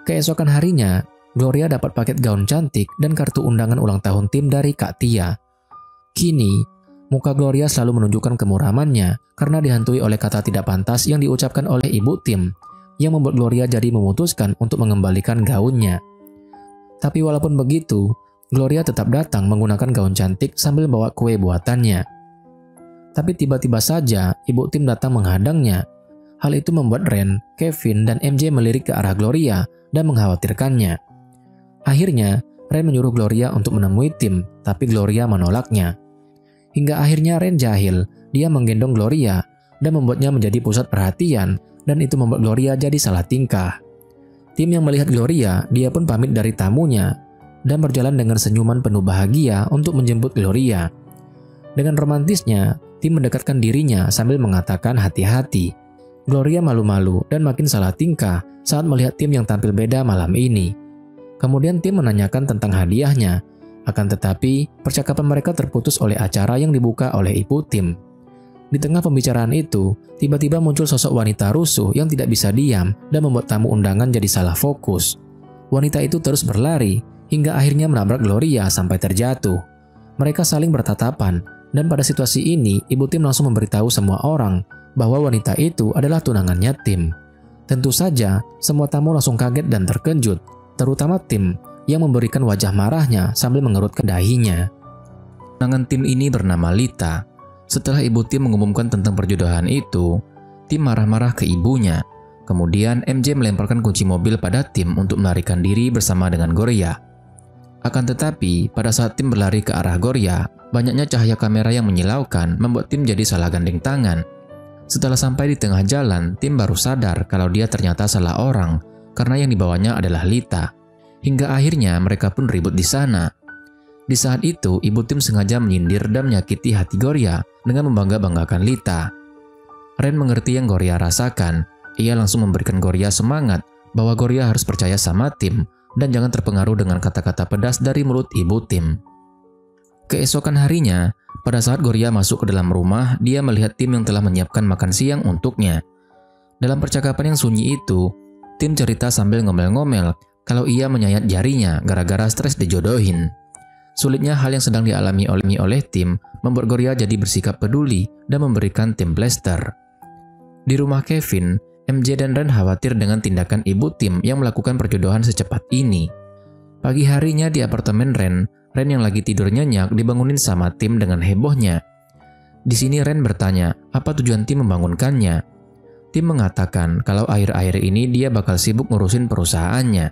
Keesokan harinya, Gloria dapat paket gaun cantik dan kartu undangan ulang tahun Tim dari Kak Tia. Kini, muka Gloria selalu menunjukkan kemuramannya karena dihantui oleh kata tidak pantas yang diucapkan oleh ibu Tim, yang membuat Gloria jadi memutuskan untuk mengembalikan gaunnya. Tapi walaupun begitu, Gloria tetap datang menggunakan gaun cantik sambil bawa kue buatannya. Tapi tiba-tiba saja ibu Tim datang menghadangnya. Hal itu membuat Ren, Kevin, dan MJ melirik ke arah Gloria dan mengkhawatirkannya. Akhirnya, Ren menyuruh Gloria untuk menemui Tim, tapi Gloria menolaknya. Hingga akhirnya Ren jahil, dia menggendong Gloria dan membuatnya menjadi pusat perhatian, dan itu membuat Gloria jadi salah tingkah. Tim yang melihat Gloria, dia pun pamit dari tamunya dan berjalan dengan senyuman penuh bahagia untuk menjemput Gloria. Dengan romantisnya, Tim mendekatkan dirinya sambil mengatakan hati-hati. Gloria malu-malu dan makin salah tingkah saat melihat Tim yang tampil beda malam ini. Kemudian Tim menanyakan tentang hadiahnya, akan tetapi percakapan mereka terputus oleh acara yang dibuka oleh ibu Tim. Di tengah pembicaraan itu, tiba-tiba muncul sosok wanita rusuh yang tidak bisa diam dan membuat tamu undangan jadi salah fokus. Wanita itu terus berlari hingga akhirnya menabrak Gloria sampai terjatuh. Mereka saling bertatapan, dan pada situasi ini ibu Tim langsung memberitahu semua orang bahwa wanita itu adalah tunangannya Tim. Tentu saja, semua tamu langsung kaget dan terkejut, terutama Tim yang memberikan wajah marahnya sambil mengerutkan dahinya. Tunangan Tim ini bernama Lita. Setelah ibu Tim mengumumkan tentang perjodohan itu, Tim marah-marah ke ibunya. Kemudian MJ melemparkan kunci mobil pada Tim untuk melarikan diri bersama dengan Gloria. Akan tetapi, pada saat Tim berlari ke arah Gloria, banyaknya cahaya kamera yang menyilaukan membuat Tim jadi salah gandeng tangan. Setelah sampai di tengah jalan, Tim baru sadar kalau dia ternyata salah orang karena yang dibawanya adalah Lita. Hingga akhirnya mereka pun ribut di sana. Di saat itu, ibu Tim sengaja menyindir dan menyakiti hati Gloria dengan membangga-banggakan Lita. Ren mengerti yang Gloria rasakan. Ia langsung memberikan Gloria semangat bahwa Gloria harus percaya sama Tim dan jangan terpengaruh dengan kata-kata pedas dari mulut ibu Tim. Keesokan harinya, pada saat Gloria masuk ke dalam rumah, dia melihat Tim yang telah menyiapkan makan siang untuknya. Dalam percakapan yang sunyi itu, Tim cerita sambil ngomel-ngomel kalau ia menyayat jarinya gara-gara stres dijodohin. Sulitnya hal yang sedang dialami oleh Tim membuat Gloria jadi bersikap peduli dan memberikan Tim plester. Di rumah Kevin, MJ dan Ren khawatir dengan tindakan ibu Tim yang melakukan perjodohan secepat ini. Pagi harinya di apartemen Ren yang lagi tidur nyenyak dibangunin sama Tim dengan hebohnya. Di sini Ren bertanya apa tujuan Tim membangunkannya. Tim mengatakan kalau akhir-akhir ini dia bakal sibuk ngurusin perusahaannya.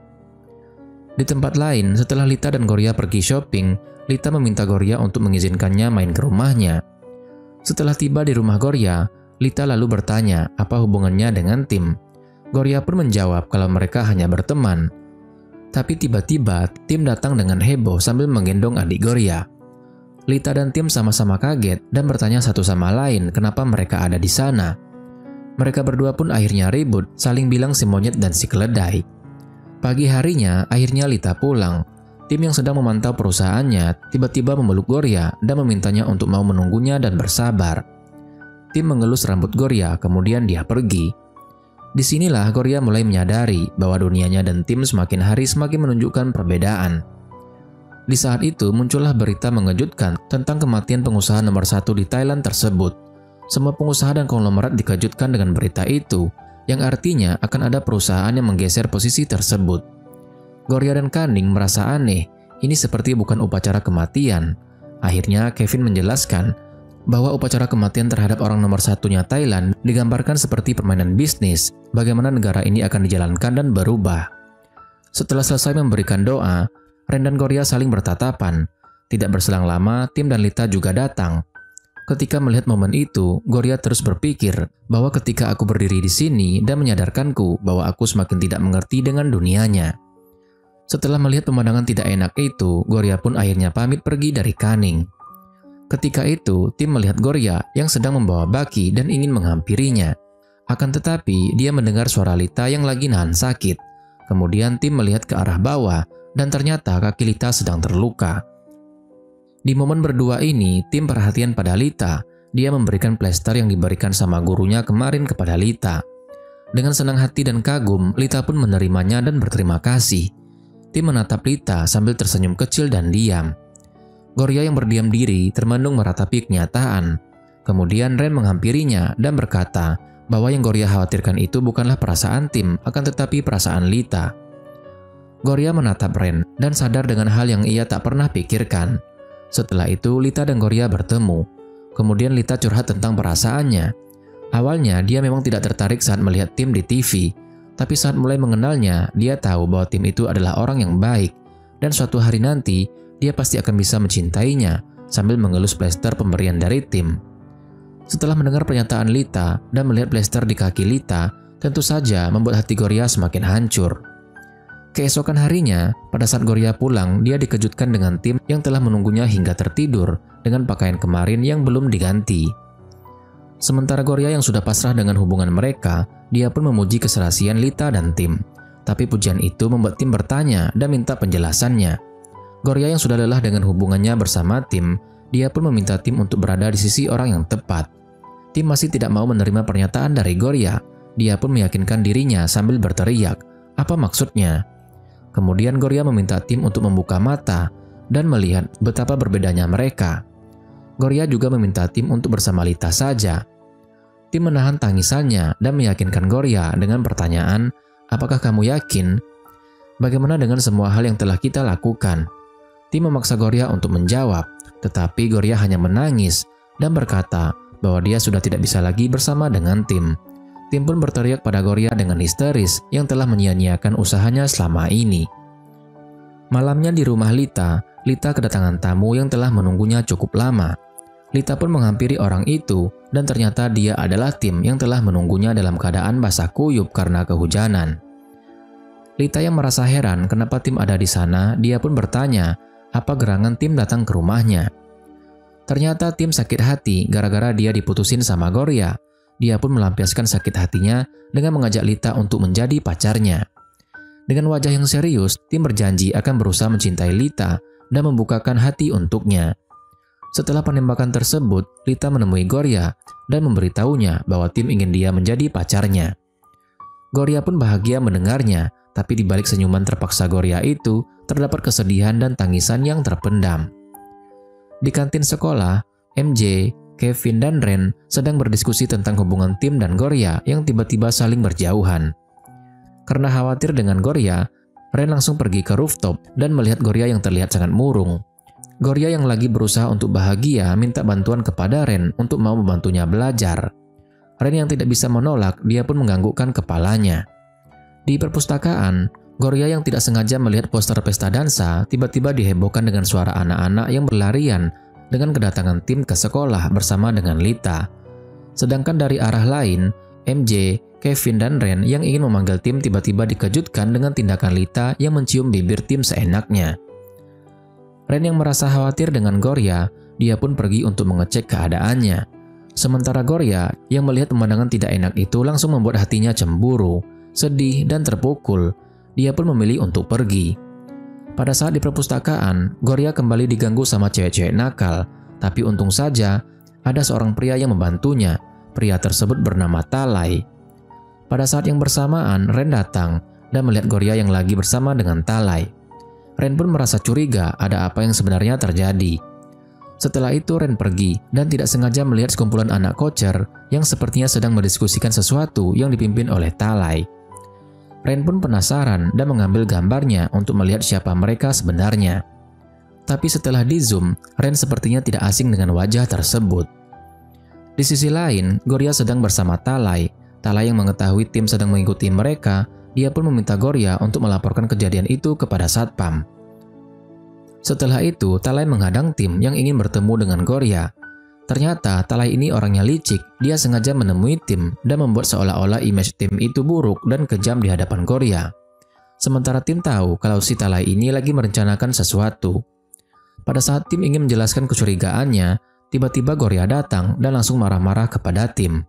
Di tempat lain, setelah Lita dan Gloria pergi shopping, Lita meminta Gloria untuk mengizinkannya main ke rumahnya. Setelah tiba di rumah Gloria, Lita lalu bertanya apa hubungannya dengan Tim. Gloria pun menjawab kalau mereka hanya berteman. Tapi tiba-tiba Tim datang dengan heboh sambil menggendong adik Gloria. Lita dan Tim sama-sama kaget dan bertanya satu sama lain kenapa mereka ada di sana. Mereka berdua pun akhirnya ribut, saling bilang si monyet dan si keledai. Pagi harinya, akhirnya Lita pulang. Tim yang sedang memantau perusahaannya tiba-tiba memeluk Gloria dan memintanya untuk mau menunggunya dan bersabar. Tim mengelus rambut Gloria, kemudian dia pergi. Disinilah Gloria mulai menyadari bahwa dunianya dan Tim semakin hari semakin menunjukkan perbedaan. Di saat itu muncullah berita mengejutkan tentang kematian pengusaha nomor 1 di Thailand tersebut. Semua pengusaha dan konglomerat dikejutkan dengan berita itu, yang artinya akan ada perusahaan yang menggeser posisi tersebut. Gloria dan Kaning merasa aneh, ini seperti bukan upacara kematian. Akhirnya Kevin menjelaskan bahwa upacara kematian terhadap orang nomor 1-nya Thailand digambarkan seperti permainan bisnis, bagaimana negara ini akan dijalankan dan berubah. Setelah selesai memberikan doa, Ren dan Gloria saling bertatapan. Tidak berselang lama, Tim dan Lita juga datang. Ketika melihat momen itu, Gloria terus berpikir bahwa ketika aku berdiri di sini dan menyadarkanku bahwa aku semakin tidak mengerti dengan dunianya. Setelah melihat pemandangan tidak enak itu, Gloria pun akhirnya pamit pergi dari Canning. Ketika itu, Tim melihat Gloria yang sedang membawa Bucky dan ingin menghampirinya. Akan tetapi, dia mendengar suara Lita yang lagi nahan sakit. Kemudian Tim melihat ke arah bawah dan ternyata kaki Lita sedang terluka. Di momen berdua ini, Tim perhatian pada Lita. Dia memberikan plester yang diberikan sama gurunya kemarin kepada Lita. Dengan senang hati dan kagum, Lita pun menerimanya dan berterima kasih. Tim menatap Lita sambil tersenyum kecil dan diam. Gloria yang berdiam diri termenung meratapi kenyataan. Kemudian Ren menghampirinya dan berkata bahwa yang Gloria khawatirkan itu bukanlah perasaan Tim, akan tetapi perasaan Lita. Gloria menatap Ren dan sadar dengan hal yang ia tak pernah pikirkan. Setelah itu, Lita dan Gloria bertemu. Kemudian Lita curhat tentang perasaannya. Awalnya, dia memang tidak tertarik saat melihat Tim di TV. Tapi saat mulai mengenalnya, dia tahu bahwa Tim itu adalah orang yang baik. Dan suatu hari nanti, dia pasti akan bisa mencintainya, sambil mengelus plester pemberian dari Tim. Setelah mendengar pernyataan Lita dan melihat plester di kaki Lita, tentu saja membuat hati Gloria semakin hancur. Keesokan harinya, pada saat Gloria pulang, dia dikejutkan dengan Tim yang telah menunggunya hingga tertidur dengan pakaian kemarin yang belum diganti. Sementara Gloria yang sudah pasrah dengan hubungan mereka, dia pun memuji keserasian Lita dan Tim. Tapi pujian itu membuat Tim bertanya dan minta penjelasannya. Gloria yang sudah lelah dengan hubungannya bersama Tim, dia pun meminta Tim untuk berada di sisi orang yang tepat. Tim masih tidak mau menerima pernyataan dari Gloria. Dia pun meyakinkan dirinya sambil berteriak, "Apa maksudnya?" Kemudian Gloria meminta Tim untuk membuka mata dan melihat betapa berbedanya mereka. Gloria juga meminta Tim untuk bersama Lita saja. Tim menahan tangisannya dan meyakinkan Gloria dengan pertanyaan, "Apakah kamu yakin? Bagaimana dengan semua hal yang telah kita lakukan?" Tim memaksa Gloria untuk menjawab, tetapi Gloria hanya menangis dan berkata bahwa dia sudah tidak bisa lagi bersama dengan Tim. Tim pun berteriak pada Gloria dengan histeris yang telah menyia-nyiakan usahanya selama ini. Malamnya di rumah Lita, Lita kedatangan tamu yang telah menunggunya cukup lama. Lita pun menghampiri orang itu dan ternyata dia adalah Tim yang telah menunggunya dalam keadaan basah kuyup karena kehujanan. Lita yang merasa heran kenapa Tim ada di sana, dia pun bertanya apa gerangan Tim datang ke rumahnya. Ternyata Tim sakit hati gara-gara dia diputusin sama Gloria. Dia pun melampiaskan sakit hatinya dengan mengajak Lita untuk menjadi pacarnya. Dengan wajah yang serius, Tim berjanji akan berusaha mencintai Lita dan membukakan hati untuknya. Setelah penembakan tersebut, Lita menemui Gloria dan memberitahunya bahwa Tim ingin dia menjadi pacarnya. Gloria pun bahagia mendengarnya, tapi di balik senyuman terpaksa Gloria itu, terdapat kesedihan dan tangisan yang terpendam. Di kantin sekolah, MJ, Kevin dan Ren sedang berdiskusi tentang hubungan Tim dan Gloria yang tiba-tiba saling berjauhan. Karena khawatir dengan Gloria, Ren langsung pergi ke rooftop dan melihat Gloria yang terlihat sangat murung. Gloria yang lagi berusaha untuk bahagia minta bantuan kepada Ren untuk mau membantunya belajar. Ren yang tidak bisa menolak, dia pun menganggukkan kepalanya. Di perpustakaan, Gloria yang tidak sengaja melihat poster pesta dansa tiba-tiba dihebohkan dengan suara anak-anak yang berlarian dengan kedatangan Tim ke sekolah bersama dengan Lita. Sedangkan dari arah lain, MJ, Kevin, dan Ren yang ingin memanggil Tim tiba-tiba dikejutkan dengan tindakan Lita yang mencium bibir Tim seenaknya. Ren yang merasa khawatir dengan Gloria, dia pun pergi untuk mengecek keadaannya. Sementara Gloria yang melihat pemandangan tidak enak itu langsung membuat hatinya cemburu, sedih, dan terpukul. Dia pun memilih untuk pergi. Pada saat di perpustakaan, Gloria kembali diganggu sama cewek-cewek nakal, tapi untung saja ada seorang pria yang membantunya. Pria tersebut bernama Talai. Pada saat yang bersamaan, Ren datang dan melihat Gloria yang lagi bersama dengan Talai. Ren pun merasa curiga ada apa yang sebenarnya terjadi. Setelah itu Ren pergi dan tidak sengaja melihat sekumpulan anak kocer yang sepertinya sedang mendiskusikan sesuatu yang dipimpin oleh Talai. Ren pun penasaran dan mengambil gambarnya untuk melihat siapa mereka sebenarnya. Tapi setelah di zoom, Ren sepertinya tidak asing dengan wajah tersebut. Di sisi lain, Gloria sedang bersama Talai. Talai yang mengetahui Tim sedang mengikuti mereka, dia pun meminta Gloria untuk melaporkan kejadian itu kepada Satpam. Setelah itu, Talai menghadang Tim yang ingin bertemu dengan Gloria. Ternyata Talai ini orangnya licik, dia sengaja menemui Tim dan membuat seolah-olah image Tim itu buruk dan kejam di hadapan Gorya. Sementara Tim tahu kalau si Talai ini lagi merencanakan sesuatu. Pada saat Tim ingin menjelaskan kecurigaannya, tiba-tiba Gorya datang dan langsung marah-marah kepada Tim.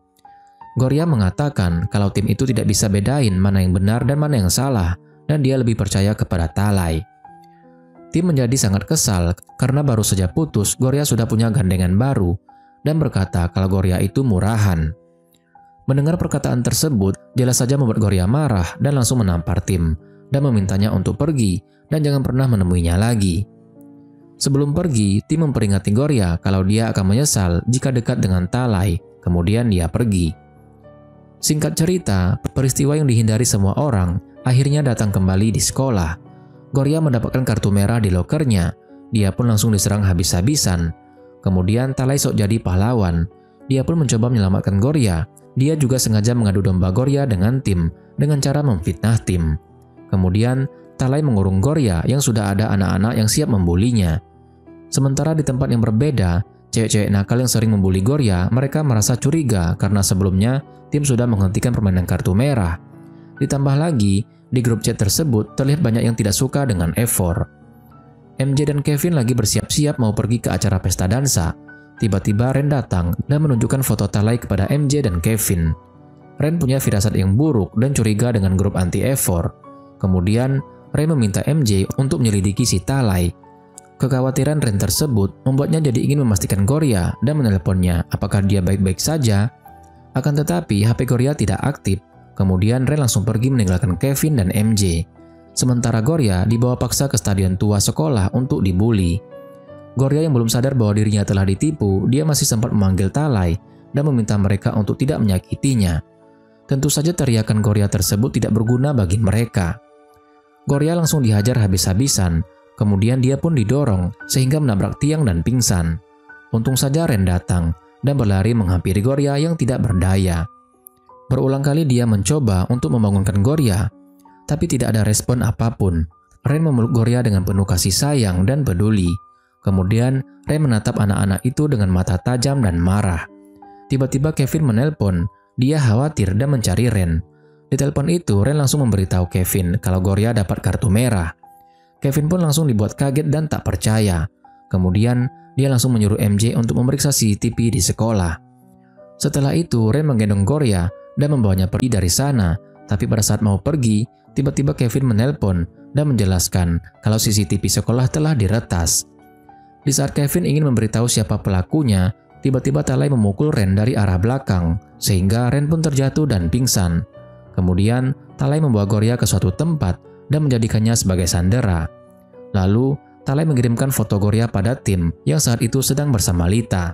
Gorya mengatakan kalau Tim itu tidak bisa bedain mana yang benar dan mana yang salah, dan dia lebih percaya kepada Talai. Tim menjadi sangat kesal karena baru saja putus, Gorya sudah punya gandengan baru, dan berkata kalau Gorya itu murahan. Mendengar perkataan tersebut, jelas saja membuat Gorya marah dan langsung menampar Tim, dan memintanya untuk pergi dan jangan pernah menemuinya lagi. Sebelum pergi, Tim memperingati Gorya kalau dia akan menyesal jika dekat dengan Talai, kemudian dia pergi. Singkat cerita, peristiwa yang dihindari semua orang akhirnya datang kembali di sekolah. Gorya mendapatkan kartu merah di lokernya, dia pun langsung diserang habis-habisan. Kemudian Talai sok jadi pahlawan, dia pun mencoba menyelamatkan Gorya. Dia juga sengaja mengadu domba Gorya dengan Tim, dengan cara memfitnah Tim. Kemudian Talai mengurung Gorya yang sudah ada anak-anak yang siap membulinya. Sementara di tempat yang berbeda, cewek-cewek nakal yang sering membuli Gorya, mereka merasa curiga karena sebelumnya Tim sudah menghentikan permainan kartu merah. Ditambah lagi, di grup chat tersebut terlihat banyak yang tidak suka dengan Eivor. MJ dan Kevin lagi bersiap-siap mau pergi ke acara pesta dansa. Tiba-tiba Ren datang dan menunjukkan foto Talai kepada MJ dan Kevin. Ren punya firasat yang buruk dan curiga dengan grup anti Eivor. Kemudian Ren meminta MJ untuk menyelidiki si Talai. Kekhawatiran Ren tersebut membuatnya jadi ingin memastikan Gorya dan menelponnya apakah dia baik-baik saja. Akan tetapi HP Gorya tidak aktif. Kemudian Ren langsung pergi meninggalkan Kevin dan MJ. Sementara Gorya dibawa paksa ke stadion tua sekolah untuk dibully. Gorya yang belum sadar bahwa dirinya telah ditipu, dia masih sempat memanggil Talai dan meminta mereka untuk tidak menyakitinya. Tentu saja teriakan Gorya tersebut tidak berguna bagi mereka. Gorya langsung dihajar habis-habisan, kemudian dia pun didorong sehingga menabrak tiang dan pingsan. Untung saja Ren datang dan berlari menghampiri Gorya yang tidak berdaya. Berulang kali dia mencoba untuk membangunkan Gorya, tapi tidak ada respon apapun. Ren memeluk Gorya dengan penuh kasih sayang dan peduli. Kemudian Ren menatap anak-anak itu dengan mata tajam dan marah. Tiba-tiba Kevin menelpon, dia khawatir dan mencari Ren. Di telepon itu Ren langsung memberitahu Kevin kalau Gorya dapat kartu merah. Kevin pun langsung dibuat kaget dan tak percaya. Kemudian dia langsung menyuruh MJ untuk memeriksa CCTV di sekolah. Setelah itu Ren menggendong Gorya dan membawanya pergi dari sana, tapi pada saat mau pergi, tiba-tiba Kevin menelpon dan menjelaskan kalau CCTV sekolah telah diretas. Di saat Kevin ingin memberitahu siapa pelakunya, tiba-tiba Talai memukul Ren dari arah belakang, sehingga Ren pun terjatuh dan pingsan. Kemudian, Talai membawa Gorya ke suatu tempat dan menjadikannya sebagai sandera. Lalu, Talai mengirimkan foto Gorya pada Tim yang saat itu sedang bersama Lita.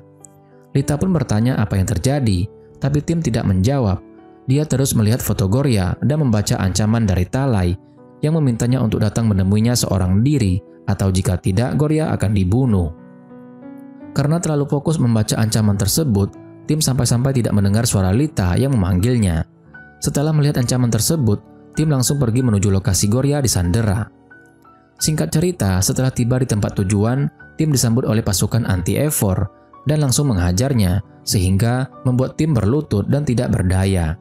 Lita pun bertanya apa yang terjadi, tapi Tim tidak menjawab. Dia terus melihat foto Gorya dan membaca ancaman dari Talai yang memintanya untuk datang menemuinya seorang diri atau jika tidak Gorya akan dibunuh. Karena terlalu fokus membaca ancaman tersebut, Tim sampai-sampai tidak mendengar suara Lita yang memanggilnya. Setelah melihat ancaman tersebut, Tim langsung pergi menuju lokasi Gorya disandera. Singkat cerita, setelah tiba di tempat tujuan, Tim disambut oleh pasukan anti Eivor dan langsung menghajarnya sehingga membuat Tim berlutut dan tidak berdaya.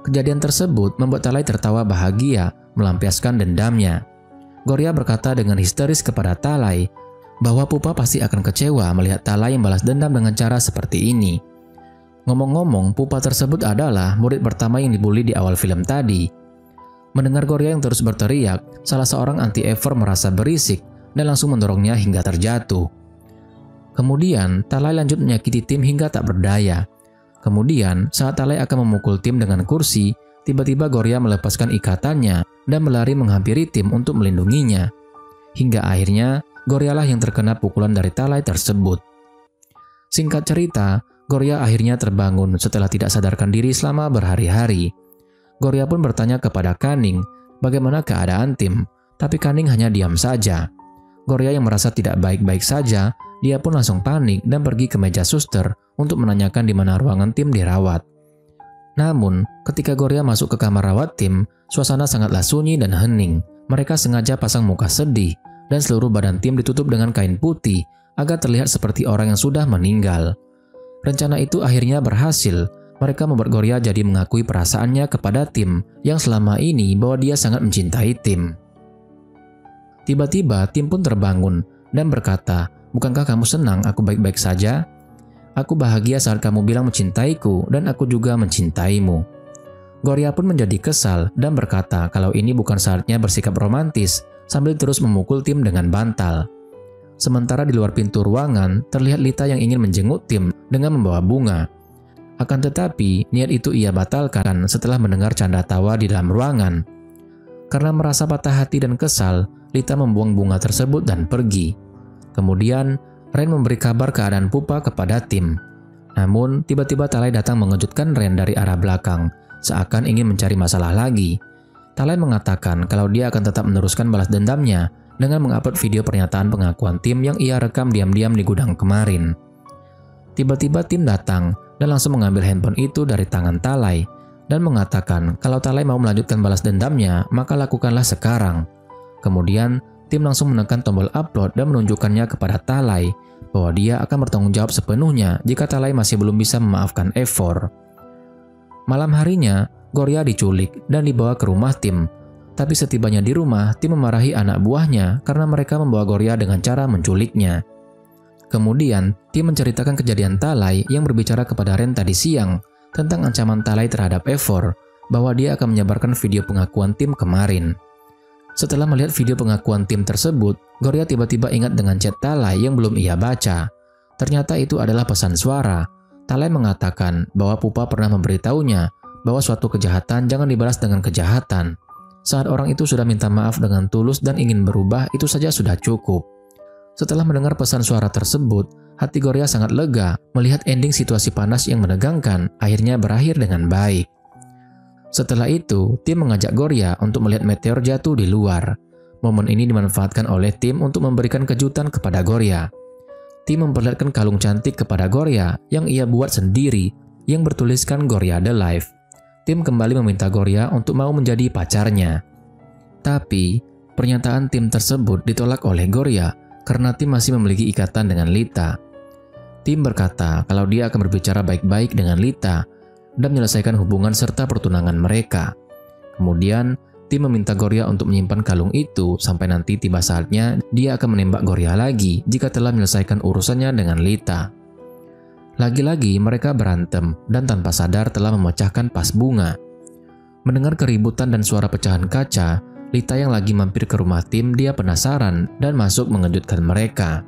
Kejadian tersebut membuat Talai tertawa bahagia, melampiaskan dendamnya. Gorya berkata dengan histeris kepada Talai bahwa Pupa pasti akan kecewa melihat Talai yang balas dendam dengan cara seperti ini. Ngomong-ngomong, Pupa tersebut adalah murid pertama yang dibully di awal film tadi. Mendengar Gorya yang terus berteriak, salah seorang anti Eivor merasa berisik dan langsung mendorongnya hingga terjatuh. Kemudian, Talai lanjut menyakiti Tim hingga tak berdaya. Kemudian, saat Talai akan memukul Tim dengan kursi, tiba-tiba Gorya melepaskan ikatannya dan berlari menghampiri Tim untuk melindunginya. Hingga akhirnya, Gorya lah yang terkena pukulan dari Talai tersebut. Singkat cerita, Gorya akhirnya terbangun setelah tidak sadarkan diri selama berhari-hari. Gorya pun bertanya kepada Kaning bagaimana keadaan Tim, tapi Kaning hanya diam saja. Gorya yang merasa tidak baik-baik saja, dia pun langsung panik dan pergi ke meja suster untuk menanyakan di mana ruangan Tim dirawat. Namun, ketika Gorya masuk ke kamar rawat Tim, suasana sangatlah sunyi dan hening. Mereka sengaja pasang muka sedih, dan seluruh badan Tim ditutup dengan kain putih agar terlihat seperti orang yang sudah meninggal. Rencana itu akhirnya berhasil. Mereka membuat Gorya jadi mengakui perasaannya kepada Tim yang selama ini bahwa dia sangat mencintai Tim. Tiba-tiba Tim pun terbangun dan berkata, "Bukankah kamu senang aku baik-baik saja? Aku bahagia saat kamu bilang mencintaiku dan aku juga mencintaimu." Gorya pun menjadi kesal dan berkata kalau ini bukan saatnya bersikap romantis sambil terus memukul Tim dengan bantal. Sementara di luar pintu ruangan terlihat Lita yang ingin menjenguk Tim dengan membawa bunga. Akan tetapi niat itu ia batalkan setelah mendengar canda tawa di dalam ruangan. Karena merasa patah hati dan kesal, Lita membuang bunga tersebut dan pergi. Kemudian Ren memberi kabar keadaan Pupa kepada Tim. Namun tiba-tiba Talai datang mengejutkan Ren dari arah belakang, seakan ingin mencari masalah lagi. Talai mengatakan kalau dia akan tetap meneruskan balas dendamnya dengan mengupload video pernyataan pengakuan Tim yang ia rekam diam-diam di gudang kemarin. Tiba-tiba Tim datang dan langsung mengambil handphone itu dari tangan Talai dan mengatakan kalau Talai mau melanjutkan balas dendamnya, maka lakukanlah sekarang. Kemudian Tim langsung menekan tombol upload dan menunjukkannya kepada Talai bahwa dia akan bertanggung jawab sepenuhnya jika Talai masih belum bisa memaafkan Eivor. Malam harinya, Gorya diculik dan dibawa ke rumah Tim. Tapi setibanya di rumah, Tim memarahi anak buahnya karena mereka membawa Gorya dengan cara menculiknya. Kemudian, Tim menceritakan kejadian Talai yang berbicara kepada Ren tadi siang tentang ancaman Talai terhadap Eivor, bahwa dia akan menyebarkan video pengakuan Tim kemarin. Setelah melihat video pengakuan Tim tersebut, Gorya tiba-tiba ingat dengan chat Talai yang belum ia baca. Ternyata itu adalah pesan suara. Talai mengatakan bahwa Pupa pernah memberitahunya bahwa suatu kejahatan jangan dibalas dengan kejahatan. Saat orang itu sudah minta maaf dengan tulus dan ingin berubah, itu saja sudah cukup. Setelah mendengar pesan suara tersebut, hati Gorya sangat lega melihat ending situasi panas yang menegangkan akhirnya berakhir dengan baik. Setelah itu, Tim mengajak Gorya untuk melihat meteor jatuh di luar. Momen ini dimanfaatkan oleh Tim untuk memberikan kejutan kepada Gorya. Tim memperlihatkan kalung cantik kepada Gorya yang ia buat sendiri yang bertuliskan Gorya the Life. Tim kembali meminta Gorya untuk mau menjadi pacarnya. Tapi, pernyataan Tim tersebut ditolak oleh Gorya karena Tim masih memiliki ikatan dengan Lita. Tim berkata kalau dia akan berbicara baik-baik dengan Lita dan menyelesaikan hubungan serta pertunangan mereka. Kemudian, Tim meminta Gorya untuk menyimpan kalung itu sampai nanti tiba saatnya dia akan menembak Gorya lagi jika telah menyelesaikan urusannya dengan Lita. Lagi-lagi mereka berantem dan tanpa sadar telah memecahkan vas bunga. Mendengar keributan dan suara pecahan kaca, Lita yang lagi mampir ke rumah Tim dia penasaran dan masuk mengejutkan mereka.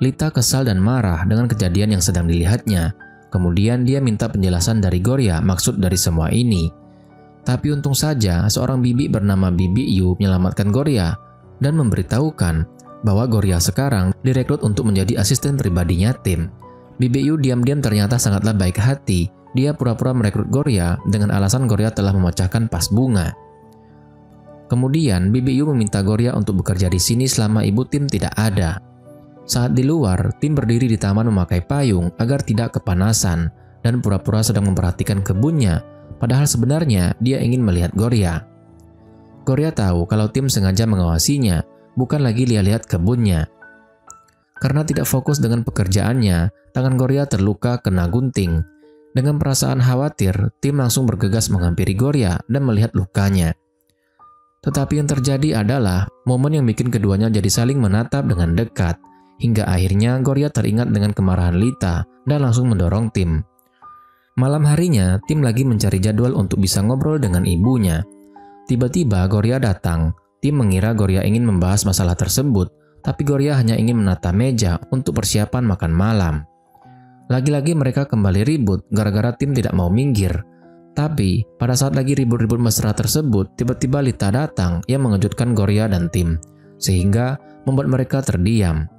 Lita kesal dan marah dengan kejadian yang sedang dilihatnya. Kemudian dia minta penjelasan dari Gorya maksud dari semua ini. Tapi untung saja seorang bibi bernama Bibi Yu menyelamatkan Gorya dan memberitahukan bahwa Gorya sekarang direkrut untuk menjadi asisten pribadinya Tim. Bibi Yu diam-diam ternyata sangatlah baik hati. Dia pura-pura merekrut Gorya dengan alasan Gorya telah memecahkan vas bunga. Kemudian Bibi Yu meminta Gorya untuk bekerja di sini selama ibu Tim tidak ada. Saat di luar, Tim berdiri di taman memakai payung agar tidak kepanasan dan pura-pura sedang memperhatikan kebunnya, padahal sebenarnya dia ingin melihat Gorya. Gorya tahu kalau Tim sengaja mengawasinya, bukan lagi lihat-lihat kebunnya. Karena tidak fokus dengan pekerjaannya, tangan Gorya terluka kena gunting. Dengan perasaan khawatir, Tim langsung bergegas menghampiri Gorya dan melihat lukanya. Tetapi yang terjadi adalah momen yang bikin keduanya jadi saling menatap dengan dekat, hingga akhirnya Gorya teringat dengan kemarahan Lita dan langsung mendorong Tim. Malam harinya, Tim lagi mencari jadwal untuk bisa ngobrol dengan ibunya. Tiba-tiba Gorya datang. Tim mengira Gorya ingin membahas masalah tersebut, tapi Gorya hanya ingin menata meja untuk persiapan makan malam. Lagi-lagi mereka kembali ribut gara-gara Tim tidak mau minggir. Tapi, pada saat lagi ribut-ribut mesra tersebut, tiba-tiba Lita datang yang mengejutkan Gorya dan Tim, sehingga membuat mereka terdiam.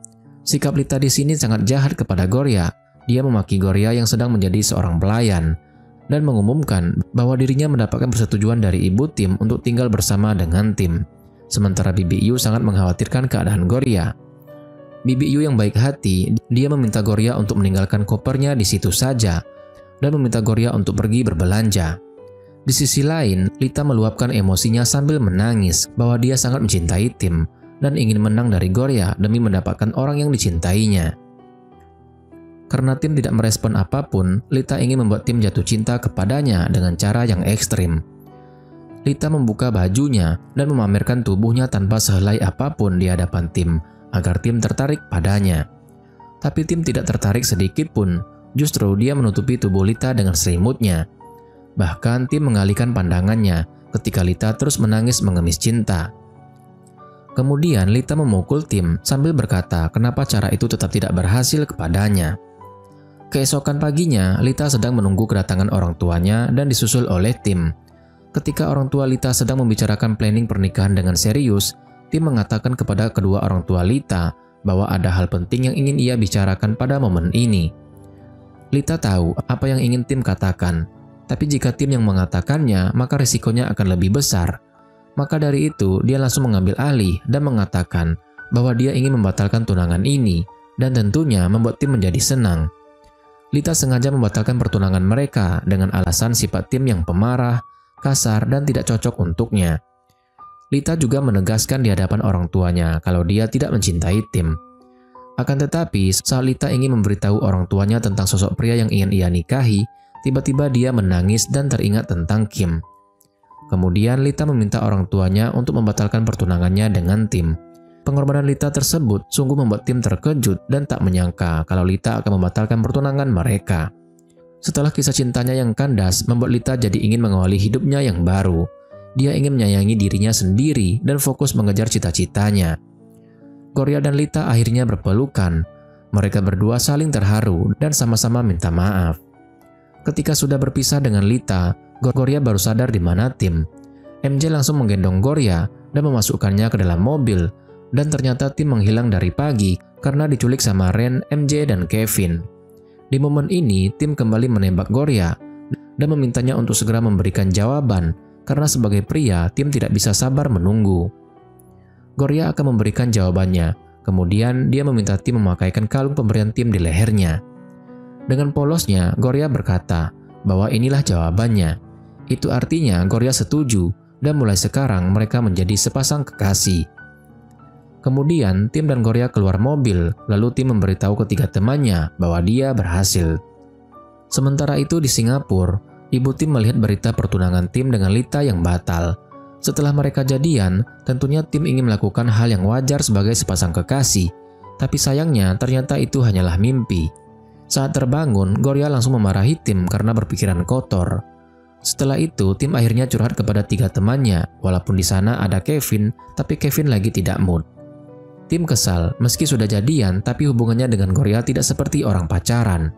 Sikap Lita di sini sangat jahat kepada Gorya. Dia memaki Gorya yang sedang menjadi seorang pelayan, dan mengumumkan bahwa dirinya mendapatkan persetujuan dari ibu Tim untuk tinggal bersama dengan Tim. Sementara Bibi Yu sangat mengkhawatirkan keadaan Gorya. Bibi Yu yang baik hati, dia meminta Gorya untuk meninggalkan kopernya di situ saja, dan meminta Gorya untuk pergi berbelanja. Di sisi lain, Lita meluapkan emosinya sambil menangis bahwa dia sangat mencintai Tim dan ingin menang dari Gorya demi mendapatkan orang yang dicintainya. Karena Tim tidak merespon apapun, Lita ingin membuat Tim jatuh cinta kepadanya dengan cara yang ekstrim. Lita membuka bajunya dan memamerkan tubuhnya tanpa sehelai apapun di hadapan Tim, agar Tim tertarik padanya. Tapi Tim tidak tertarik sedikit pun, justru dia menutupi tubuh Lita dengan selimutnya. Bahkan Tim mengalihkan pandangannya ketika Lita terus menangis mengemis cinta. Kemudian Lita memukul Tim sambil berkata kenapa cara itu tetap tidak berhasil kepadanya. Keesokan paginya, Lita sedang menunggu kedatangan orang tuanya dan disusul oleh Tim. Ketika orang tua Lita sedang membicarakan planning pernikahan dengan serius, Tim mengatakan kepada kedua orang tua Lita bahwa ada hal penting yang ingin ia bicarakan pada momen ini. Lita tahu apa yang ingin Tim katakan, tapi jika Tim yang mengatakannya, maka risikonya akan lebih besar. Maka dari itu, dia langsung mengambil alih dan mengatakan bahwa dia ingin membatalkan tunangan ini, dan tentunya membuat Tim menjadi senang. Lita sengaja membatalkan pertunangan mereka dengan alasan sifat Tim yang pemarah, kasar, dan tidak cocok untuknya. Lita juga menegaskan di hadapan orang tuanya kalau dia tidak mencintai Tim. Akan tetapi, saat Lita ingin memberitahu orang tuanya tentang sosok pria yang ingin ia nikahi, tiba-tiba dia menangis dan teringat tentang Kim. Kemudian Lita meminta orang tuanya untuk membatalkan pertunangannya dengan Tim. Pengorbanan Lita tersebut sungguh membuat Tim terkejut dan tak menyangka kalau Lita akan membatalkan pertunangan mereka. Setelah kisah cintanya yang kandas membuat Lita jadi ingin mengawali hidupnya yang baru. Dia ingin menyayangi dirinya sendiri dan fokus mengejar cita-citanya. Gloria dan Lita akhirnya berpelukan. Mereka berdua saling terharu dan sama-sama minta maaf. Ketika sudah berpisah dengan Lita, Gloria baru sadar di mana Tim. MJ langsung menggendong Gloria dan memasukkannya ke dalam mobil. Dan ternyata Tim menghilang dari pagi karena diculik sama Ren, MJ, dan Kevin. Di momen ini, Tim kembali menembak Gloria dan memintanya untuk segera memberikan jawaban karena sebagai pria, Tim tidak bisa sabar menunggu. Gloria akan memberikan jawabannya, kemudian dia meminta Tim memakaikan kalung pemberian Tim di lehernya. Dengan polosnya, Gloria berkata bahwa inilah jawabannya. Itu artinya Gloria setuju dan mulai sekarang mereka menjadi sepasang kekasih. Kemudian Tim dan Gloria keluar mobil, lalu Tim memberitahu ketiga temannya bahwa dia berhasil. Sementara itu di Singapura, ibu Tim melihat berita pertunangan Tim dengan Lita yang batal. Setelah mereka jadian, tentunya Tim ingin melakukan hal yang wajar sebagai sepasang kekasih, tapi sayangnya ternyata itu hanyalah mimpi. Saat terbangun, Gloria langsung memarahi Tim karena berpikiran kotor. Setelah itu, Tim akhirnya curhat kepada tiga temannya, walaupun di sana ada Kevin, tapi Kevin lagi tidak mood. Tim kesal, meski sudah jadian, tapi hubungannya dengan Gloria tidak seperti orang pacaran.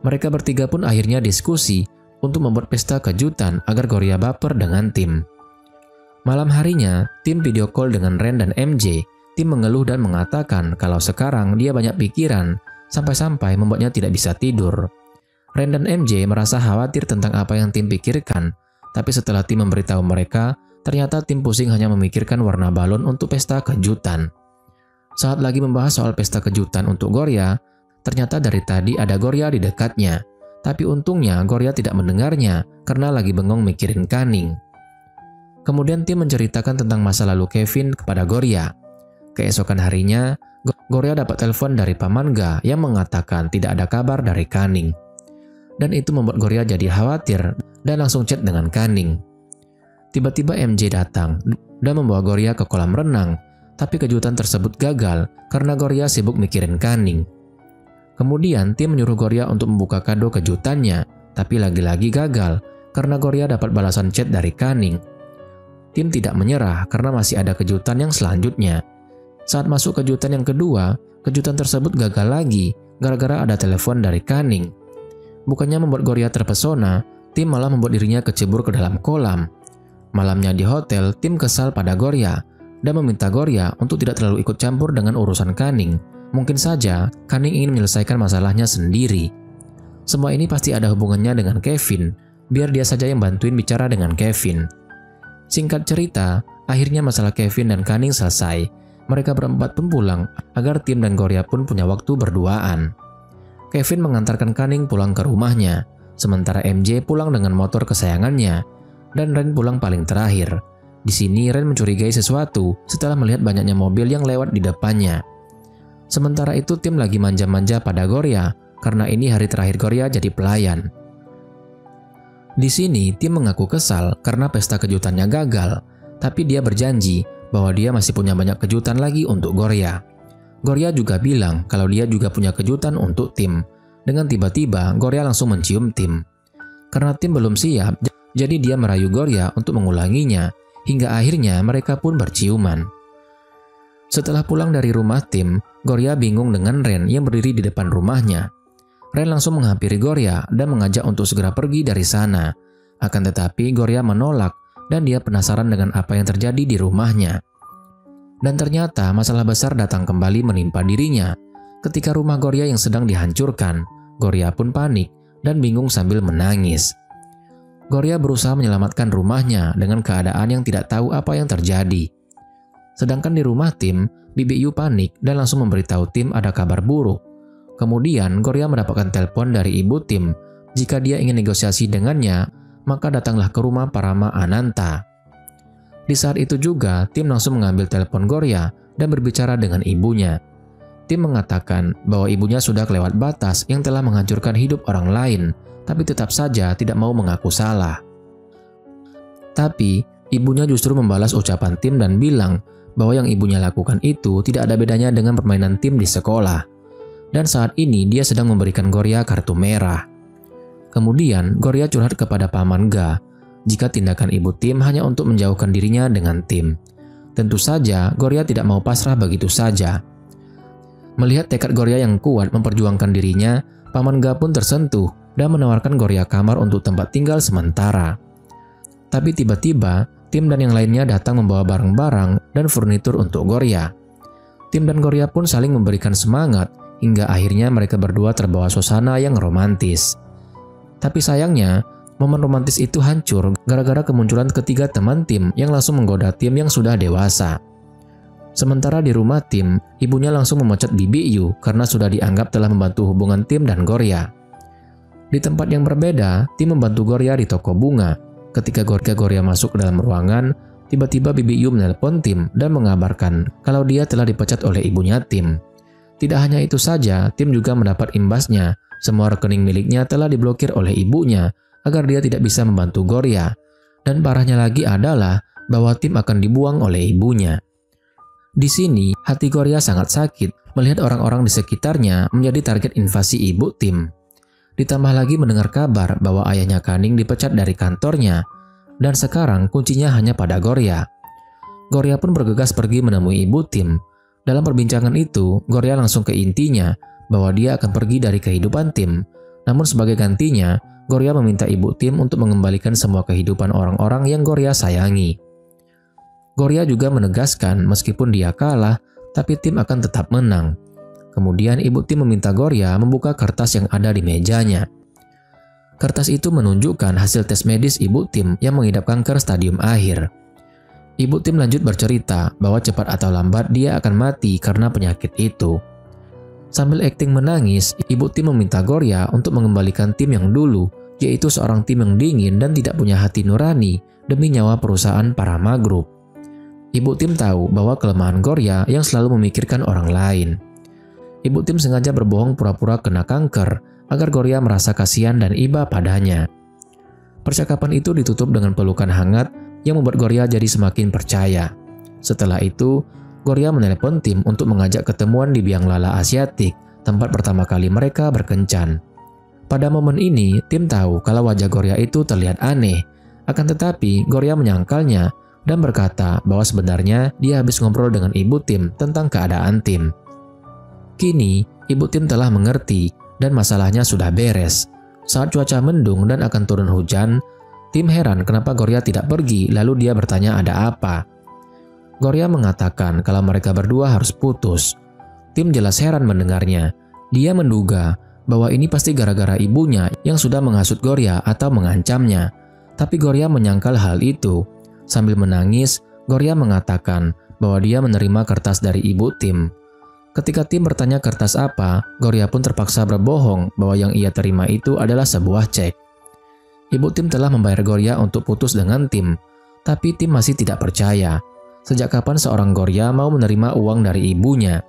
Mereka bertiga pun akhirnya diskusi untuk membuat pesta kejutan agar Gloria baper dengan Tim. Malam harinya, Tim video call dengan Ren dan MJ. Tim mengeluh dan mengatakan kalau sekarang dia banyak pikiran, sampai-sampai membuatnya tidak bisa tidur. Ren dan MJ merasa khawatir tentang apa yang Tim pikirkan, tapi setelah Tim memberitahu mereka, ternyata Tim pusing hanya memikirkan warna balon untuk pesta kejutan. Saat lagi membahas soal pesta kejutan untuk Gloria, ternyata dari tadi ada Gloria di dekatnya. Tapi untungnya Gloria tidak mendengarnya karena lagi bengong mikirin Kaning. Kemudian Tim menceritakan tentang masa lalu Kevin kepada Gloria. Keesokan harinya, Gloria dapat telepon dari Paman Ga yang mengatakan tidak ada kabar dari Kaning. Dan itu membuat Gloria jadi khawatir dan langsung chat dengan Kaning. Tiba-tiba MJ datang dan membawa Gloria ke kolam renang. Tapi kejutan tersebut gagal karena Gloria sibuk mikirin Kaning. Kemudian Tim menyuruh Gloria untuk membuka kado kejutannya, tapi lagi-lagi gagal karena Gloria dapat balasan chat dari Kaning. Tim tidak menyerah karena masih ada kejutan yang selanjutnya. Saat masuk kejutan yang kedua, kejutan tersebut gagal lagi gara-gara ada telepon dari Kaning. Bukannya membuat Gloria terpesona, Tim malah membuat dirinya kecebur ke dalam kolam. Malamnya di hotel, Tim kesal pada Gloria dan meminta Gloria untuk tidak terlalu ikut campur dengan urusan Kaning. Mungkin saja Kaning ingin menyelesaikan masalahnya sendiri. Semua ini pasti ada hubungannya dengan Kevin, biar dia saja yang bantuin bicara dengan Kevin. Singkat cerita, akhirnya masalah Kevin dan Kaning selesai. Mereka berempat pun pulang agar Tim dan Gloria pun punya waktu berduaan. Kevin mengantarkan Kaning pulang ke rumahnya, sementara MJ pulang dengan motor kesayangannya, dan Ren pulang paling terakhir. Di sini Ren mencurigai sesuatu setelah melihat banyaknya mobil yang lewat di depannya. Sementara itu Tim lagi manja-manja pada Gloria karena ini hari terakhir Gorya jadi pelayan. Di sini, Tim mengaku kesal karena pesta kejutannya gagal, tapi dia berjanji bahwa dia masih punya banyak kejutan lagi untuk Gorya. Gorya juga bilang kalau dia juga punya kejutan untuk Tim. Dengan tiba-tiba, Gorya langsung mencium Tim. Karena Tim belum siap, jadi dia merayu Gorya untuk mengulanginya, hingga akhirnya mereka pun berciuman. Setelah pulang dari rumah Tim, Gorya bingung dengan Ren yang berdiri di depan rumahnya. Ren langsung menghampiri Gorya dan mengajak untuk segera pergi dari sana. Akan tetapi Gorya menolak dan dia penasaran dengan apa yang terjadi di rumahnya. Dan ternyata masalah besar datang kembali menimpa dirinya. Ketika rumah Gorya yang sedang dihancurkan, Gorya pun panik dan bingung sambil menangis. Gorya berusaha menyelamatkan rumahnya dengan keadaan yang tidak tahu apa yang terjadi. Sedangkan di rumah Tim, Bibi Yu panik dan langsung memberitahu Tim ada kabar buruk. Kemudian Gorya mendapatkan telepon dari ibu Tim. Jika dia ingin negosiasi dengannya, maka datanglah ke rumah Parama Ananta. Di saat itu juga, Tim langsung mengambil telepon Gorya dan berbicara dengan ibunya. Tim mengatakan bahwa ibunya sudah kelewat batas yang telah menghancurkan hidup orang lain, tapi tetap saja tidak mau mengaku salah. Tapi, ibunya justru membalas ucapan Tim dan bilang bahwa yang ibunya lakukan itu tidak ada bedanya dengan permainan Tim di sekolah. Dan saat ini dia sedang memberikan Gorya kartu merah. Kemudian Gorya curhat kepada Paman Ga jika tindakan ibu Tim hanya untuk menjauhkan dirinya dengan Tim. Tentu saja Gorya tidak mau pasrah begitu saja. Melihat tekad Gorya yang kuat memperjuangkan dirinya, Paman Ga pun tersentuh dan menawarkan Gorya kamar untuk tempat tinggal sementara. Tapi tiba-tiba Tim dan yang lainnya datang membawa barang-barang dan furnitur untuk Gorya. Tim dan Gorya pun saling memberikan semangat hingga akhirnya mereka berdua terbawa suasana yang romantis. Tapi sayangnya, momen romantis itu hancur gara-gara kemunculan ketiga teman Tim yang langsung menggoda Tim yang sudah dewasa. Sementara di rumah Tim, ibunya langsung memecat Bibi Yu karena sudah dianggap telah membantu hubungan Tim dan Gorya. Di tempat yang berbeda, Tim membantu Gorya di toko bunga. Ketika Gorya masuk ke dalam ruangan, tiba-tiba Bibi Yu menelpon Tim dan mengabarkan kalau dia telah dipecat oleh ibunya Tim. Tidak hanya itu saja, Tim juga mendapat imbasnya. Semua rekening miliknya telah diblokir oleh ibunya agar dia tidak bisa membantu Gorya. Dan parahnya lagi adalah bahwa Tim akan dibuang oleh ibunya. Di sini, hati Gorya sangat sakit melihat orang-orang di sekitarnya menjadi target invasi ibu Tim. Ditambah lagi mendengar kabar bahwa ayahnya Kaning dipecat dari kantornya, dan sekarang kuncinya hanya pada Gorya. Gorya pun bergegas pergi menemui ibu Tim. Dalam perbincangan itu, Gorya langsung ke intinya bahwa dia akan pergi dari kehidupan Tim. Namun sebagai gantinya, Gorya meminta ibu Tim untuk mengembalikan semua kehidupan orang-orang yang Gorya sayangi. Gorya juga menegaskan meskipun dia kalah, tapi Tim akan tetap menang. Kemudian ibu Tim meminta Gorya membuka kertas yang ada di mejanya. Kertas itu menunjukkan hasil tes medis ibu Tim yang mengidap kanker stadium akhir. Ibu Tim lanjut bercerita bahwa cepat atau lambat dia akan mati karena penyakit itu. Sambil akting menangis, ibu Tim meminta Gorya untuk mengembalikan Tim yang dulu, yaitu seorang Tim yang dingin dan tidak punya hati nurani demi nyawa perusahaan Parama Group. Ibu Tim tahu bahwa kelemahan Gorya yang selalu memikirkan orang lain. Ibu Tim sengaja berbohong pura-pura kena kanker agar Gorya merasa kasihan dan iba padanya. Percakapan itu ditutup dengan pelukan hangat yang membuat Gorya jadi semakin percaya. Setelah itu, Gorya menelepon Tim untuk mengajak ketemuan di biang lala Asiatik, tempat pertama kali mereka berkencan. Pada momen ini, Tim tahu kalau wajah Gorya itu terlihat aneh. Akan tetapi, Gorya menyangkalnya dan berkata bahwa sebenarnya dia habis ngobrol dengan ibu Tim tentang keadaan Tim. Kini, ibu Tim telah mengerti dan masalahnya sudah beres. Saat cuaca mendung dan akan turun hujan, Tim heran kenapa Gorya tidak pergi, lalu dia bertanya ada apa. Gorya mengatakan kalau mereka berdua harus putus. Tim jelas heran mendengarnya. Dia menduga bahwa ini pasti gara-gara ibunya yang sudah menghasut Gorya atau mengancamnya. Tapi Gorya menyangkal hal itu. Sambil menangis, Gorya mengatakan bahwa dia menerima kertas dari ibu Tim. Ketika Tim bertanya kertas apa, Gorya pun terpaksa berbohong bahwa yang ia terima itu adalah sebuah cek. Ibu Tim telah membayar Gorya untuk putus dengan Tim, tapi Tim masih tidak percaya. Sejak kapan seorang Gorya mau menerima uang dari ibunya?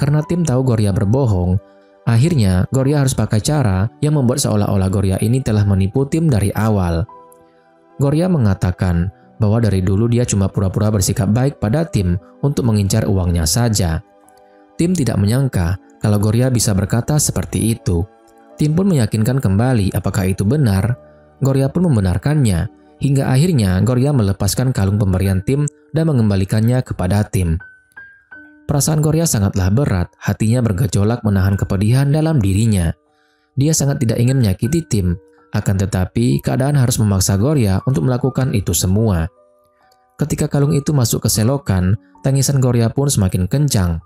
Karena Tim tahu Gorya berbohong, Akhirnya, Gorya harus pakai cara yang membuat seolah-olah Gorya ini telah menipu tim dari awal. Gorya mengatakan bahwa dari dulu dia cuma pura-pura bersikap baik pada tim untuk mengincar uangnya saja. Tim tidak menyangka kalau Gorya bisa berkata seperti itu. Tim pun meyakinkan kembali apakah itu benar. Gorya pun membenarkannya, hingga akhirnya Gorya melepaskan kalung pemberian tim dan mengembalikannya kepada tim. Perasaan Gorya sangatlah berat, hatinya bergejolak menahan kepedihan dalam dirinya. Dia sangat tidak ingin menyakiti tim, akan tetapi keadaan harus memaksa Gorya untuk melakukan itu semua. Ketika kalung itu masuk ke selokan, tangisan Gorya pun semakin kencang.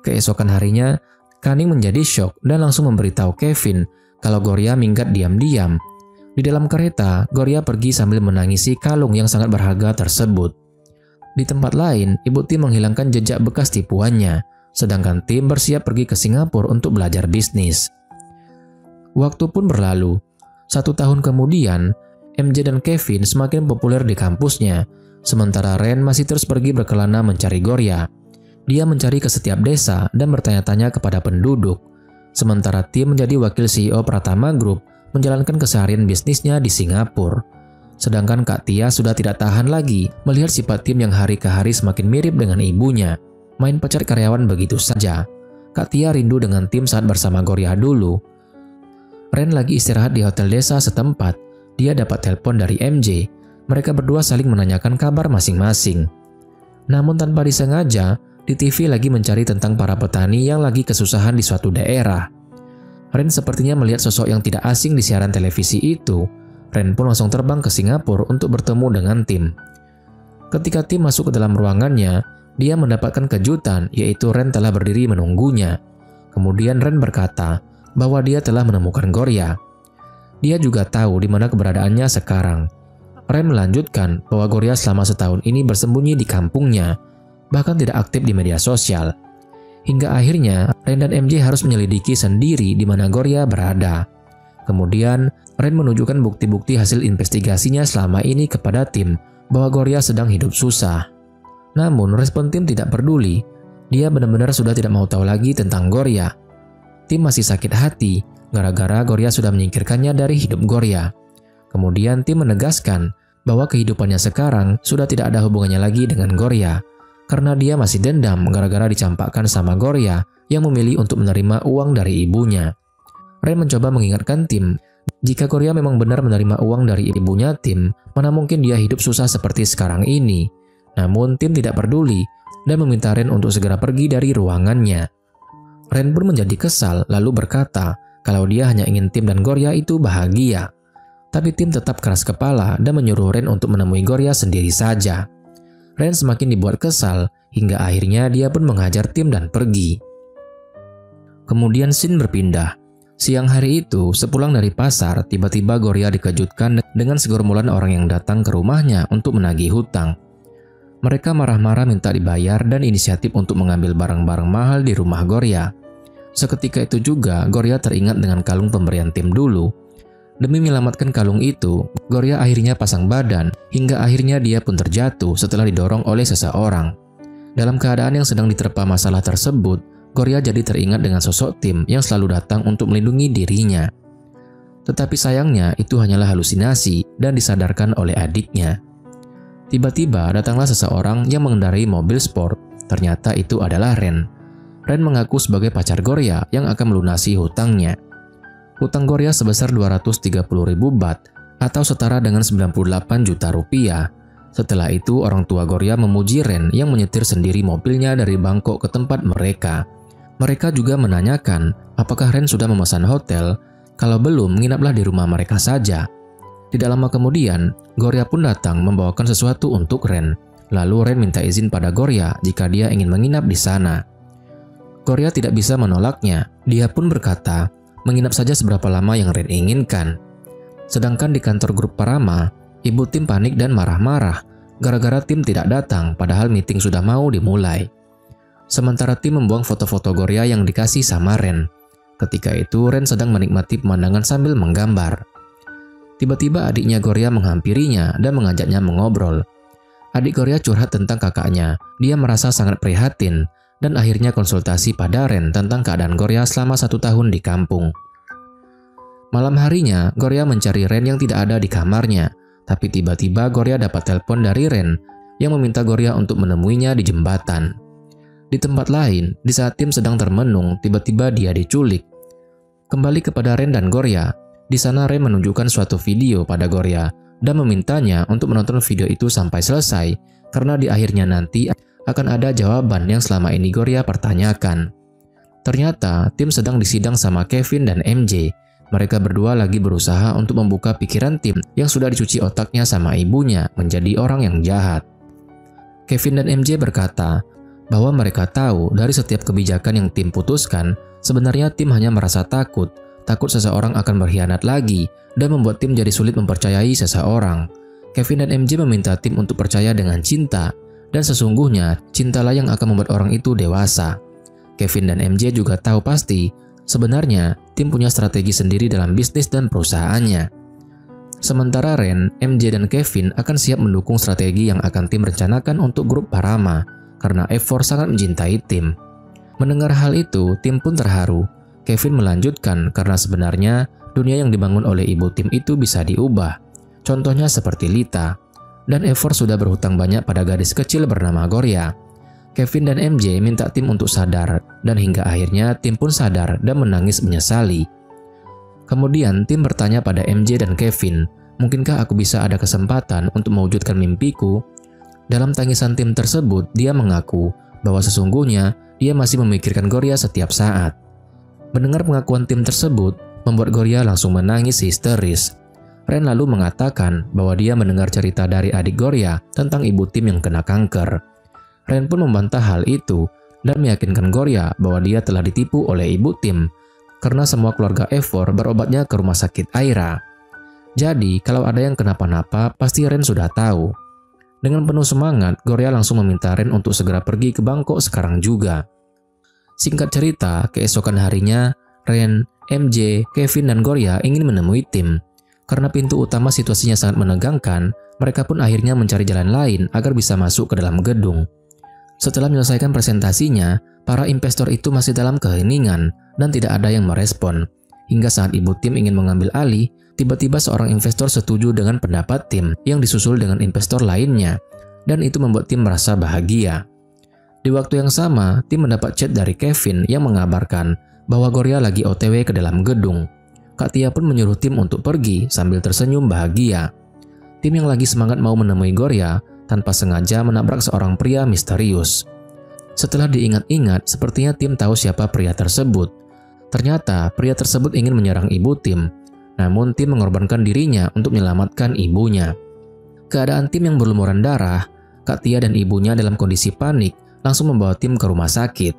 Keesokan harinya, Kaning menjadi syok dan langsung memberitahu Kevin kalau Gorya minggat diam-diam. Di dalam kereta, Gorya pergi sambil menangisi kalung yang sangat berharga tersebut. Di tempat lain, ibu Tim menghilangkan jejak bekas tipuannya, sedangkan Tim bersiap pergi ke Singapura untuk belajar bisnis. Waktu pun berlalu. 1 tahun kemudian, MJ dan Kevin semakin populer di kampusnya, sementara Ren masih terus pergi berkelana mencari Gorya. Dia mencari ke setiap desa dan bertanya-tanya kepada penduduk, sementara Tim menjadi wakil CEO Pratama Group menjalankan keseharian bisnisnya di Singapura. Sedangkan Kak Tia sudah tidak tahan lagi melihat sifat Tim yang hari ke hari semakin mirip dengan ibunya, main pecat karyawan begitu saja. Kak Tia rindu dengan Tim saat bersama Gorya dulu. Ren lagi istirahat di hotel desa setempat. Dia dapat telepon dari MJ. Mereka berdua saling menanyakan kabar masing-masing. Namun tanpa disengaja, di TV lagi mencari tentang para petani yang lagi kesusahan di suatu daerah. Ren sepertinya melihat sosok yang tidak asing di siaran televisi itu. Ren pun langsung terbang ke Singapura untuk bertemu dengan Tim. Ketika Tim masuk ke dalam ruangannya, dia mendapatkan kejutan, yaitu Ren telah berdiri menunggunya. Kemudian Ren berkata bahwa dia telah menemukan Gorya. Dia juga tahu di mana keberadaannya sekarang. Ren melanjutkan bahwa Gorya selama setahun ini bersembunyi di kampungnya, bahkan tidak aktif di media sosial. Hingga akhirnya, Ren dan MJ harus menyelidiki sendiri di mana Gorya berada. Kemudian, Ren menunjukkan bukti-bukti hasil investigasinya selama ini kepada Tim bahwa Gorya sedang hidup susah. Namun, respon Tim tidak peduli. Dia benar-benar sudah tidak mau tahu lagi tentang Gorya. Tim masih sakit hati gara-gara Gorya sudah menyingkirkannya dari hidup Gorya. Kemudian Tim menegaskan bahwa kehidupannya sekarang sudah tidak ada hubungannya lagi dengan Gorya, karena dia masih dendam gara-gara dicampakkan sama Gorya yang memilih untuk menerima uang dari ibunya. Ren mencoba mengingatkan Tim, jika Gorya memang benar menerima uang dari ibunya Tim, mana mungkin dia hidup susah seperti sekarang ini. Namun Tim tidak peduli dan meminta Ren untuk segera pergi dari ruangannya. Ren pun menjadi kesal lalu berkata kalau dia hanya ingin Tim dan Gorya itu bahagia. Tapi Tim tetap keras kepala dan menyuruh Ren untuk menemui Gorya sendiri saja. Ren semakin dibuat kesal hingga akhirnya dia pun menghajar Tim dan pergi. Kemudian scene berpindah. Siang hari itu, sepulang dari pasar, tiba-tiba Gorya dikejutkan dengan segerombolan orang yang datang ke rumahnya untuk menagih hutang. Mereka marah-marah minta dibayar dan inisiatif untuk mengambil barang-barang mahal di rumah Gorya. Seketika itu juga, Gorya teringat dengan kalung pemberian Tim dulu. Demi menyelamatkan kalung itu, Gorya akhirnya pasang badan, hingga akhirnya dia pun terjatuh setelah didorong oleh seseorang. Dalam keadaan yang sedang diterpa masalah tersebut, Gorya jadi teringat dengan sosok Tim yang selalu datang untuk melindungi dirinya. Tetapi sayangnya itu hanyalah halusinasi dan disadarkan oleh adiknya. Tiba-tiba datanglah seseorang yang mengendarai mobil sport. Ternyata itu adalah Ren. Ren mengaku sebagai pacar Gorya yang akan melunasi hutangnya. Hutang Gorya sebesar 230.000 baht atau setara dengan 98 juta rupiah. Setelah itu orang tua Gorya memuji Ren yang menyetir sendiri mobilnya dari Bangkok ke tempat mereka. Mereka juga menanyakan apakah Ren sudah memesan hotel, kalau belum menginaplah di rumah mereka saja. Tidak lama kemudian, Gorya pun datang membawakan sesuatu untuk Ren. Lalu Ren minta izin pada Gorya jika dia ingin menginap di sana. Gorya tidak bisa menolaknya, dia pun berkata, menginap saja seberapa lama yang Ren inginkan. Sedangkan di kantor grup Parama, ibu Tim panik dan marah-marah gara-gara Tim tidak datang padahal meeting sudah mau dimulai. Sementara Tim membuang foto-foto Gorya yang dikasih sama Ren. Ketika itu Ren sedang menikmati pemandangan sambil menggambar. Tiba-tiba adiknya Gorya menghampirinya dan mengajaknya mengobrol. Adik Gorya curhat tentang kakaknya. Dia merasa sangat prihatin dan akhirnya konsultasi pada Ren tentang keadaan Gorya selama 1 tahun di kampung. Malam harinya, Gorya mencari Ren yang tidak ada di kamarnya, tapi tiba-tiba Gorya dapat telepon dari Ren yang meminta Gorya untuk menemuinya di jembatan. Di tempat lain, di saat tim sedang termenung, tiba-tiba dia diculik. Kembali kepada Ren dan Gorya, di sana Ren menunjukkan suatu video pada Gorya dan memintanya untuk menonton video itu sampai selesai, karena di akhirnya nanti akan ada jawaban yang selama ini Gorya pertanyakan. Ternyata tim sedang disidang sama Kevin dan MJ. Mereka berdua lagi berusaha untuk membuka pikiran tim yang sudah dicuci otaknya sama ibunya menjadi orang yang jahat. Kevin dan MJ berkata bahwa mereka tahu dari setiap kebijakan yang tim putuskan, sebenarnya tim hanya merasa takut seseorang akan berkhianat lagi dan membuat tim jadi sulit mempercayai seseorang. Kevin dan MJ meminta tim untuk percaya dengan cinta, dan sesungguhnya cintalah yang akan membuat orang itu dewasa. Kevin dan MJ juga tahu pasti sebenarnya tim punya strategi sendiri dalam bisnis dan perusahaannya. Sementara Ren, MJ, dan Kevin akan siap mendukung strategi yang akan tim rencanakan untuk grup Parama, karena Eivor sangat mencintai tim. Mendengar hal itu, tim pun terharu. Kevin melanjutkan karena sebenarnya dunia yang dibangun oleh ibu tim itu bisa diubah. Contohnya seperti Lita. Dan Eivor sudah berhutang banyak pada gadis kecil bernama Gorya. Kevin dan MJ minta tim untuk sadar, dan hingga akhirnya tim pun sadar dan menangis menyesali. Kemudian tim bertanya pada MJ dan Kevin, mungkinkah aku bisa ada kesempatan untuk mewujudkan mimpiku? Dalam tangisan tim tersebut, dia mengaku bahwa sesungguhnya dia masih memikirkan Gorya setiap saat. Mendengar pengakuan tim tersebut, membuat Gorya langsung menangis histeris. Ren lalu mengatakan bahwa dia mendengar cerita dari adik Gorya tentang ibu tim yang kena kanker. Ren pun membantah hal itu dan meyakinkan Gorya bahwa dia telah ditipu oleh ibu tim karena semua keluarga Eivor berobatnya ke rumah sakit Aira. Jadi, kalau ada yang kenapa-napa, pasti Ren sudah tahu. Dengan penuh semangat, Gorya langsung meminta Ren untuk segera pergi ke Bangkok sekarang juga. Singkat cerita, keesokan harinya, Ren, MJ, Kevin, dan Gorya ingin menemui tim. Karena pintu utama situasinya sangat menegangkan, mereka pun akhirnya mencari jalan lain agar bisa masuk ke dalam gedung. Setelah menyelesaikan presentasinya, para investor itu masih dalam keheningan dan tidak ada yang merespon. Hingga saat ibu tim ingin mengambil alih, tiba-tiba seorang investor setuju dengan pendapat tim yang disusul dengan investor lainnya, dan itu membuat tim merasa bahagia. Di waktu yang sama, tim mendapat chat dari Kevin yang mengabarkan bahwa Gorya lagi OTW ke dalam gedung. Kak Tia pun menyuruh tim untuk pergi sambil tersenyum bahagia. Tim yang lagi semangat mau menemui Gorya tanpa sengaja menabrak seorang pria misterius. Setelah diingat-ingat, sepertinya tim tahu siapa pria tersebut. Ternyata pria tersebut ingin menyerang ibu tim, namun tim mengorbankan dirinya untuk menyelamatkan ibunya. Keadaan tim yang berlumuran darah, Kak Tia dan ibunya dalam kondisi panik langsung membawa tim ke rumah sakit.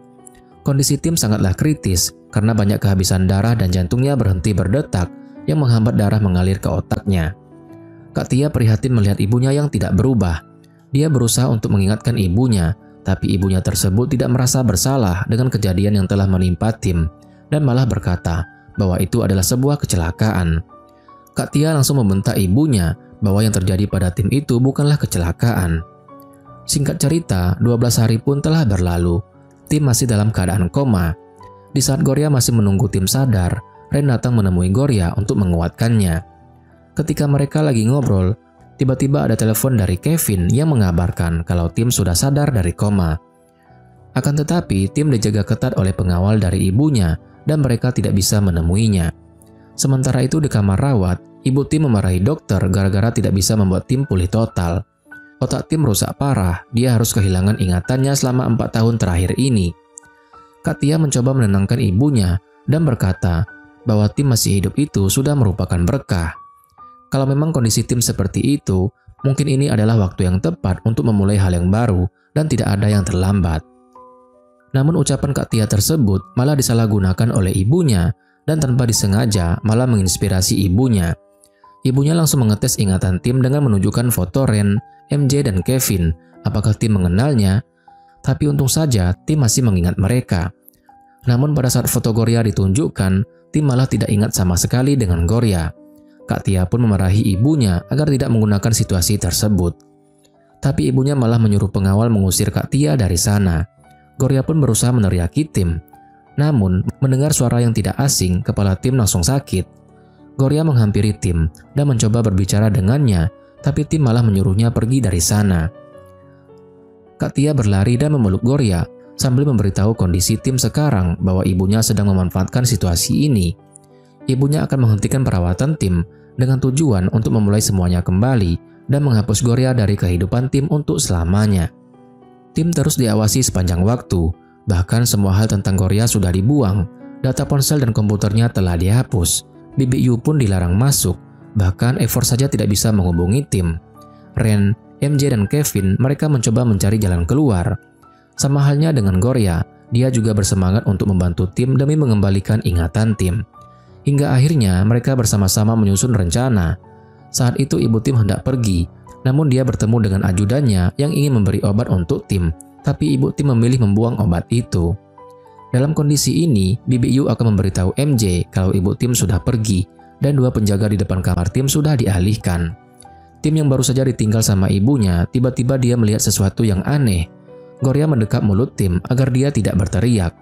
Kondisi tim sangatlah kritis karena banyak kehabisan darah dan jantungnya berhenti berdetak yang menghambat darah mengalir ke otaknya. Kak Tia prihatin melihat ibunya yang tidak berubah. Dia berusaha untuk mengingatkan ibunya, tapi ibunya tersebut tidak merasa bersalah dengan kejadian yang telah menimpa tim dan malah berkata bahwa itu adalah sebuah kecelakaan. Kak Tia langsung membentak ibunya bahwa yang terjadi pada tim itu bukanlah kecelakaan. Singkat cerita, 12 hari pun telah berlalu. Tim masih dalam keadaan koma. Di saat Gorya masih menunggu tim sadar, Ren datang menemui Gorya untuk menguatkannya. Ketika mereka lagi ngobrol, tiba-tiba ada telepon dari Kevin yang mengabarkan kalau tim sudah sadar dari koma. Akan tetapi, tim dijaga ketat oleh pengawal dari ibunya dan mereka tidak bisa menemuinya. Sementara itu di kamar rawat, ibu tim memarahi dokter gara-gara tidak bisa membuat tim pulih total. Otak tim rusak parah, dia harus kehilangan ingatannya selama 4 tahun terakhir ini. Kak Tia mencoba menenangkan ibunya dan berkata bahwa tim masih hidup itu sudah merupakan berkah. Kalau memang kondisi tim seperti itu, mungkin ini adalah waktu yang tepat untuk memulai hal yang baru dan tidak ada yang terlambat. Namun ucapan Kak Tia tersebut malah disalahgunakan oleh ibunya dan tanpa disengaja malah menginspirasi ibunya. Ibunya langsung mengetes ingatan tim dengan menunjukkan foto Ren, MJ, dan Kevin. Apakah tim mengenalnya? Tapi untung saja tim masih mengingat mereka. Namun pada saat foto Gorya ditunjukkan, tim malah tidak ingat sama sekali dengan Gorya. Kak Tia pun memarahi ibunya agar tidak menggunakan situasi tersebut. Tapi ibunya malah menyuruh pengawal mengusir Kak Tia dari sana. Gloria pun berusaha meneriaki Tim. Namun, mendengar suara yang tidak asing, kepala Tim langsung sakit. Gloria menghampiri Tim dan mencoba berbicara dengannya, tapi Tim malah menyuruhnya pergi dari sana. Katia berlari dan memeluk Gloria sambil memberitahu kondisi Tim sekarang bahwa ibunya sedang memanfaatkan situasi ini. Ibunya akan menghentikan perawatan Tim dengan tujuan untuk memulai semuanya kembali dan menghapus Gloria dari kehidupan Tim untuk selamanya. Tim terus diawasi sepanjang waktu, bahkan semua hal tentang Gloria sudah dibuang, data ponsel dan komputernya telah dihapus, Bibi Yu pun dilarang masuk, bahkan Eivor saja tidak bisa menghubungi Tim. Ren, MJ dan Kevin mereka mencoba mencari jalan keluar. Sama halnya dengan Gloria, dia juga bersemangat untuk membantu Tim demi mengembalikan ingatan Tim. Hingga akhirnya mereka bersama-sama menyusun rencana. Saat itu ibu Tim hendak pergi, namun dia bertemu dengan ajudannya yang ingin memberi obat untuk Tim, tapi ibu Tim memilih membuang obat itu. Dalam kondisi ini, Bibi Yu akan memberitahu MJ kalau ibu Tim sudah pergi dan dua penjaga di depan kamar Tim sudah dialihkan. Tim yang baru saja ditinggal sama ibunya, tiba-tiba dia melihat sesuatu yang aneh. Gloria mendekap mulut Tim agar dia tidak berteriak.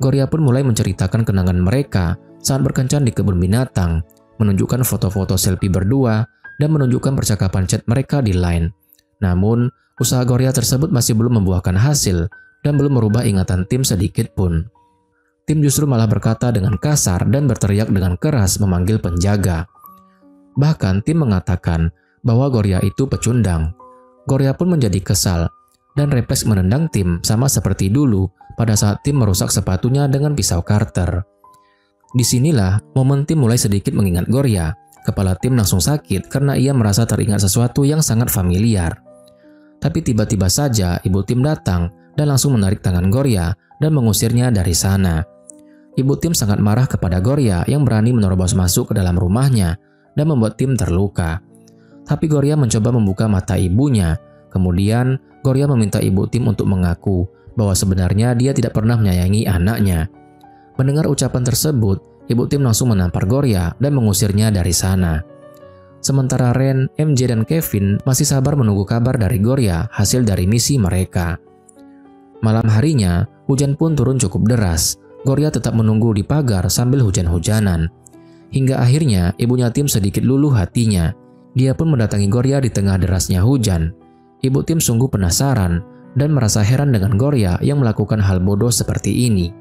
Gloria pun mulai menceritakan kenangan mereka saat berkencan di kebun binatang, menunjukkan foto-foto selfie berdua, dan menunjukkan percakapan chat mereka di Line. Namun, usaha Gloria tersebut masih belum membuahkan hasil dan belum merubah ingatan Tim sedikit pun. Tim justru malah berkata dengan kasar dan berteriak dengan keras memanggil penjaga. Bahkan Tim mengatakan bahwa Gloria itu pecundang. Gloria pun menjadi kesal dan refleks menendang Tim sama seperti dulu pada saat Tim merusak sepatunya dengan pisau Carter. Disinilah momen Tim mulai sedikit mengingat Gloria. Kepala Tim langsung sakit karena ia merasa teringat sesuatu yang sangat familiar. Tapi tiba-tiba saja ibu Tim datang dan langsung menarik tangan Gloria dan mengusirnya dari sana. Ibu Tim sangat marah kepada Gloria yang berani menerobos masuk ke dalam rumahnya dan membuat Tim terluka. Tapi Gloria mencoba membuka mata ibunya. Kemudian Gloria meminta ibu Tim untuk mengaku bahwa sebenarnya dia tidak pernah menyayangi anaknya. Mendengar ucapan tersebut, ibu Tim langsung menampar Gloria dan mengusirnya dari sana. Sementara Ren, MJ dan Kevin masih sabar menunggu kabar dari Gloria hasil dari misi mereka. Malam harinya, hujan pun turun cukup deras. Gloria tetap menunggu di pagar sambil hujan-hujanan. Hingga akhirnya ibunya Tim sedikit luluh hatinya. Dia pun mendatangi Gloria di tengah derasnya hujan. Ibu Tim sungguh penasaran dan merasa heran dengan Gloria yang melakukan hal bodoh seperti ini.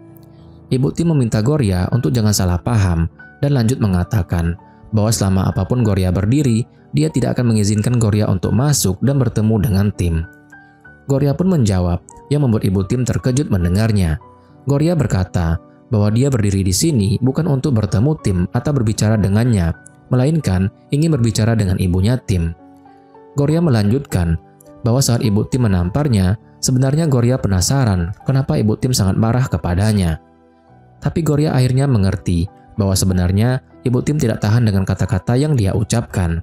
Ibu Tim meminta Gloria untuk jangan salah paham dan lanjut mengatakan bahwa selama apapun Gloria berdiri, dia tidak akan mengizinkan Gloria untuk masuk dan bertemu dengan Tim. Gloria pun menjawab yang membuat ibu Tim terkejut mendengarnya. Gloria berkata bahwa dia berdiri di sini bukan untuk bertemu Tim atau berbicara dengannya, melainkan ingin berbicara dengan ibunya Tim. Gloria melanjutkan bahwa saat ibu Tim menamparnya, sebenarnya Gloria penasaran kenapa ibu Tim sangat marah kepadanya. Tapi Gloria akhirnya mengerti bahwa sebenarnya ibu Tim tidak tahan dengan kata-kata yang dia ucapkan.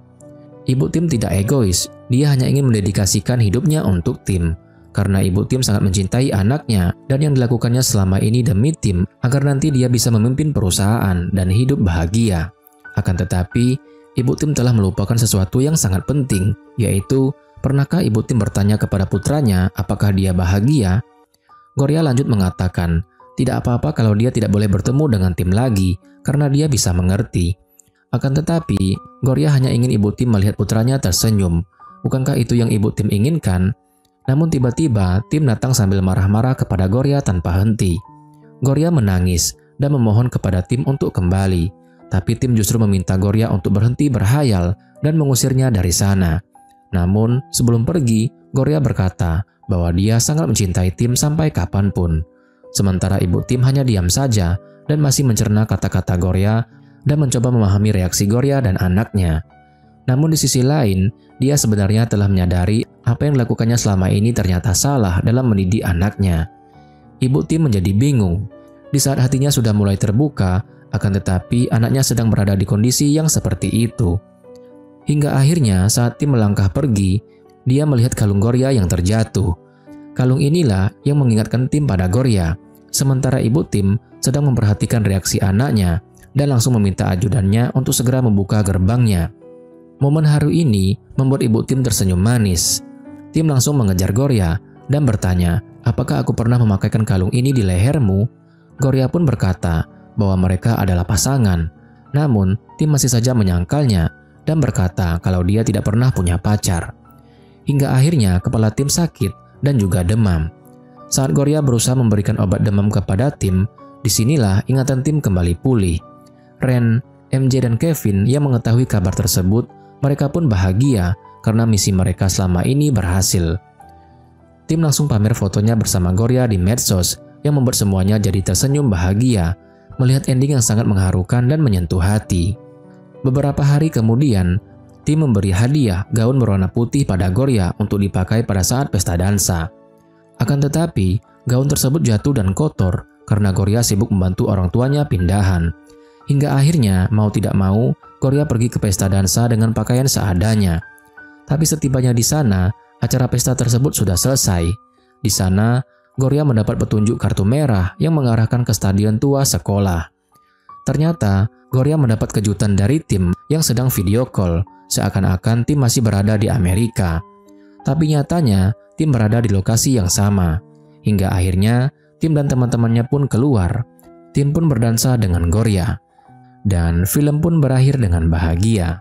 Ibu Tim tidak egois, dia hanya ingin mendedikasikan hidupnya untuk Tim. Karena ibu Tim sangat mencintai anaknya dan yang dilakukannya selama ini demi Tim agar nanti dia bisa memimpin perusahaan dan hidup bahagia. Akan tetapi, ibu Tim telah melupakan sesuatu yang sangat penting, yaitu pernahkah ibu Tim bertanya kepada putranya apakah dia bahagia? Gloria lanjut mengatakan, tidak apa-apa kalau dia tidak boleh bertemu dengan Tim lagi, karena dia bisa mengerti. Akan tetapi, Gloria hanya ingin ibu Tim melihat putranya tersenyum. Bukankah itu yang ibu Tim inginkan? Namun tiba-tiba, Tim datang sambil marah-marah kepada Gloria tanpa henti. Gloria menangis dan memohon kepada Tim untuk kembali. Tapi Tim justru meminta Gloria untuk berhenti berhayal dan mengusirnya dari sana. Namun, sebelum pergi, Gloria berkata bahwa dia sangat mencintai Tim sampai kapanpun. Sementara ibu Tim hanya diam saja dan masih mencerna kata-kata Gloria dan mencoba memahami reaksi Gloria dan anaknya. Namun di sisi lain, dia sebenarnya telah menyadari apa yang dilakukannya selama ini ternyata salah dalam mendidik anaknya. Ibu Tim menjadi bingung. Di saat hatinya sudah mulai terbuka, akan tetapi anaknya sedang berada di kondisi yang seperti itu. Hingga akhirnya saat Tim melangkah pergi, dia melihat kalung Gloria yang terjatuh. Kalung inilah yang mengingatkan Tim pada Gloria. Sementara ibu Tim sedang memperhatikan reaksi anaknya dan langsung meminta ajudannya untuk segera membuka gerbangnya. Momen haru ini membuat ibu Tim tersenyum manis. Tim langsung mengejar Gloria dan bertanya apakah aku pernah memakaikan kalung ini di lehermu?" Gloria pun berkata bahwa mereka adalah pasangan. Namun, Tim masih saja menyangkalnya dan berkata kalau dia tidak pernah punya pacar. Hingga akhirnya kepala Tim sakit dan juga demam. Saat Gloria berusaha memberikan obat demam kepada Tim, disinilah ingatan Tim kembali pulih. Ren, MJ, dan Kevin yang mengetahui kabar tersebut, mereka pun bahagia karena misi mereka selama ini berhasil. Tim langsung pamer fotonya bersama Gloria di medsos yang membuat semuanya jadi tersenyum bahagia melihat ending yang sangat mengharukan dan menyentuh hati. Beberapa hari kemudian, Tim memberi hadiah gaun berwarna putih pada Gloria untuk dipakai pada saat pesta dansa. Akan tetapi, gaun tersebut jatuh dan kotor karena Gloria sibuk membantu orang tuanya pindahan. Hingga akhirnya, mau tidak mau, Gloria pergi ke pesta dansa dengan pakaian seadanya. Tapi setibanya di sana, acara pesta tersebut sudah selesai. Di sana, Gloria mendapat petunjuk kartu merah yang mengarahkan ke stadion tua sekolah. Ternyata, Gloria mendapat kejutan dari Tim yang sedang video call, seakan-akan Tim masih berada di Amerika. Tapi nyatanya, Tim berada di lokasi yang sama. Hingga akhirnya, Tim dan teman-temannya pun keluar. Tim pun berdansa dengan Gloria. Dan film pun berakhir dengan bahagia.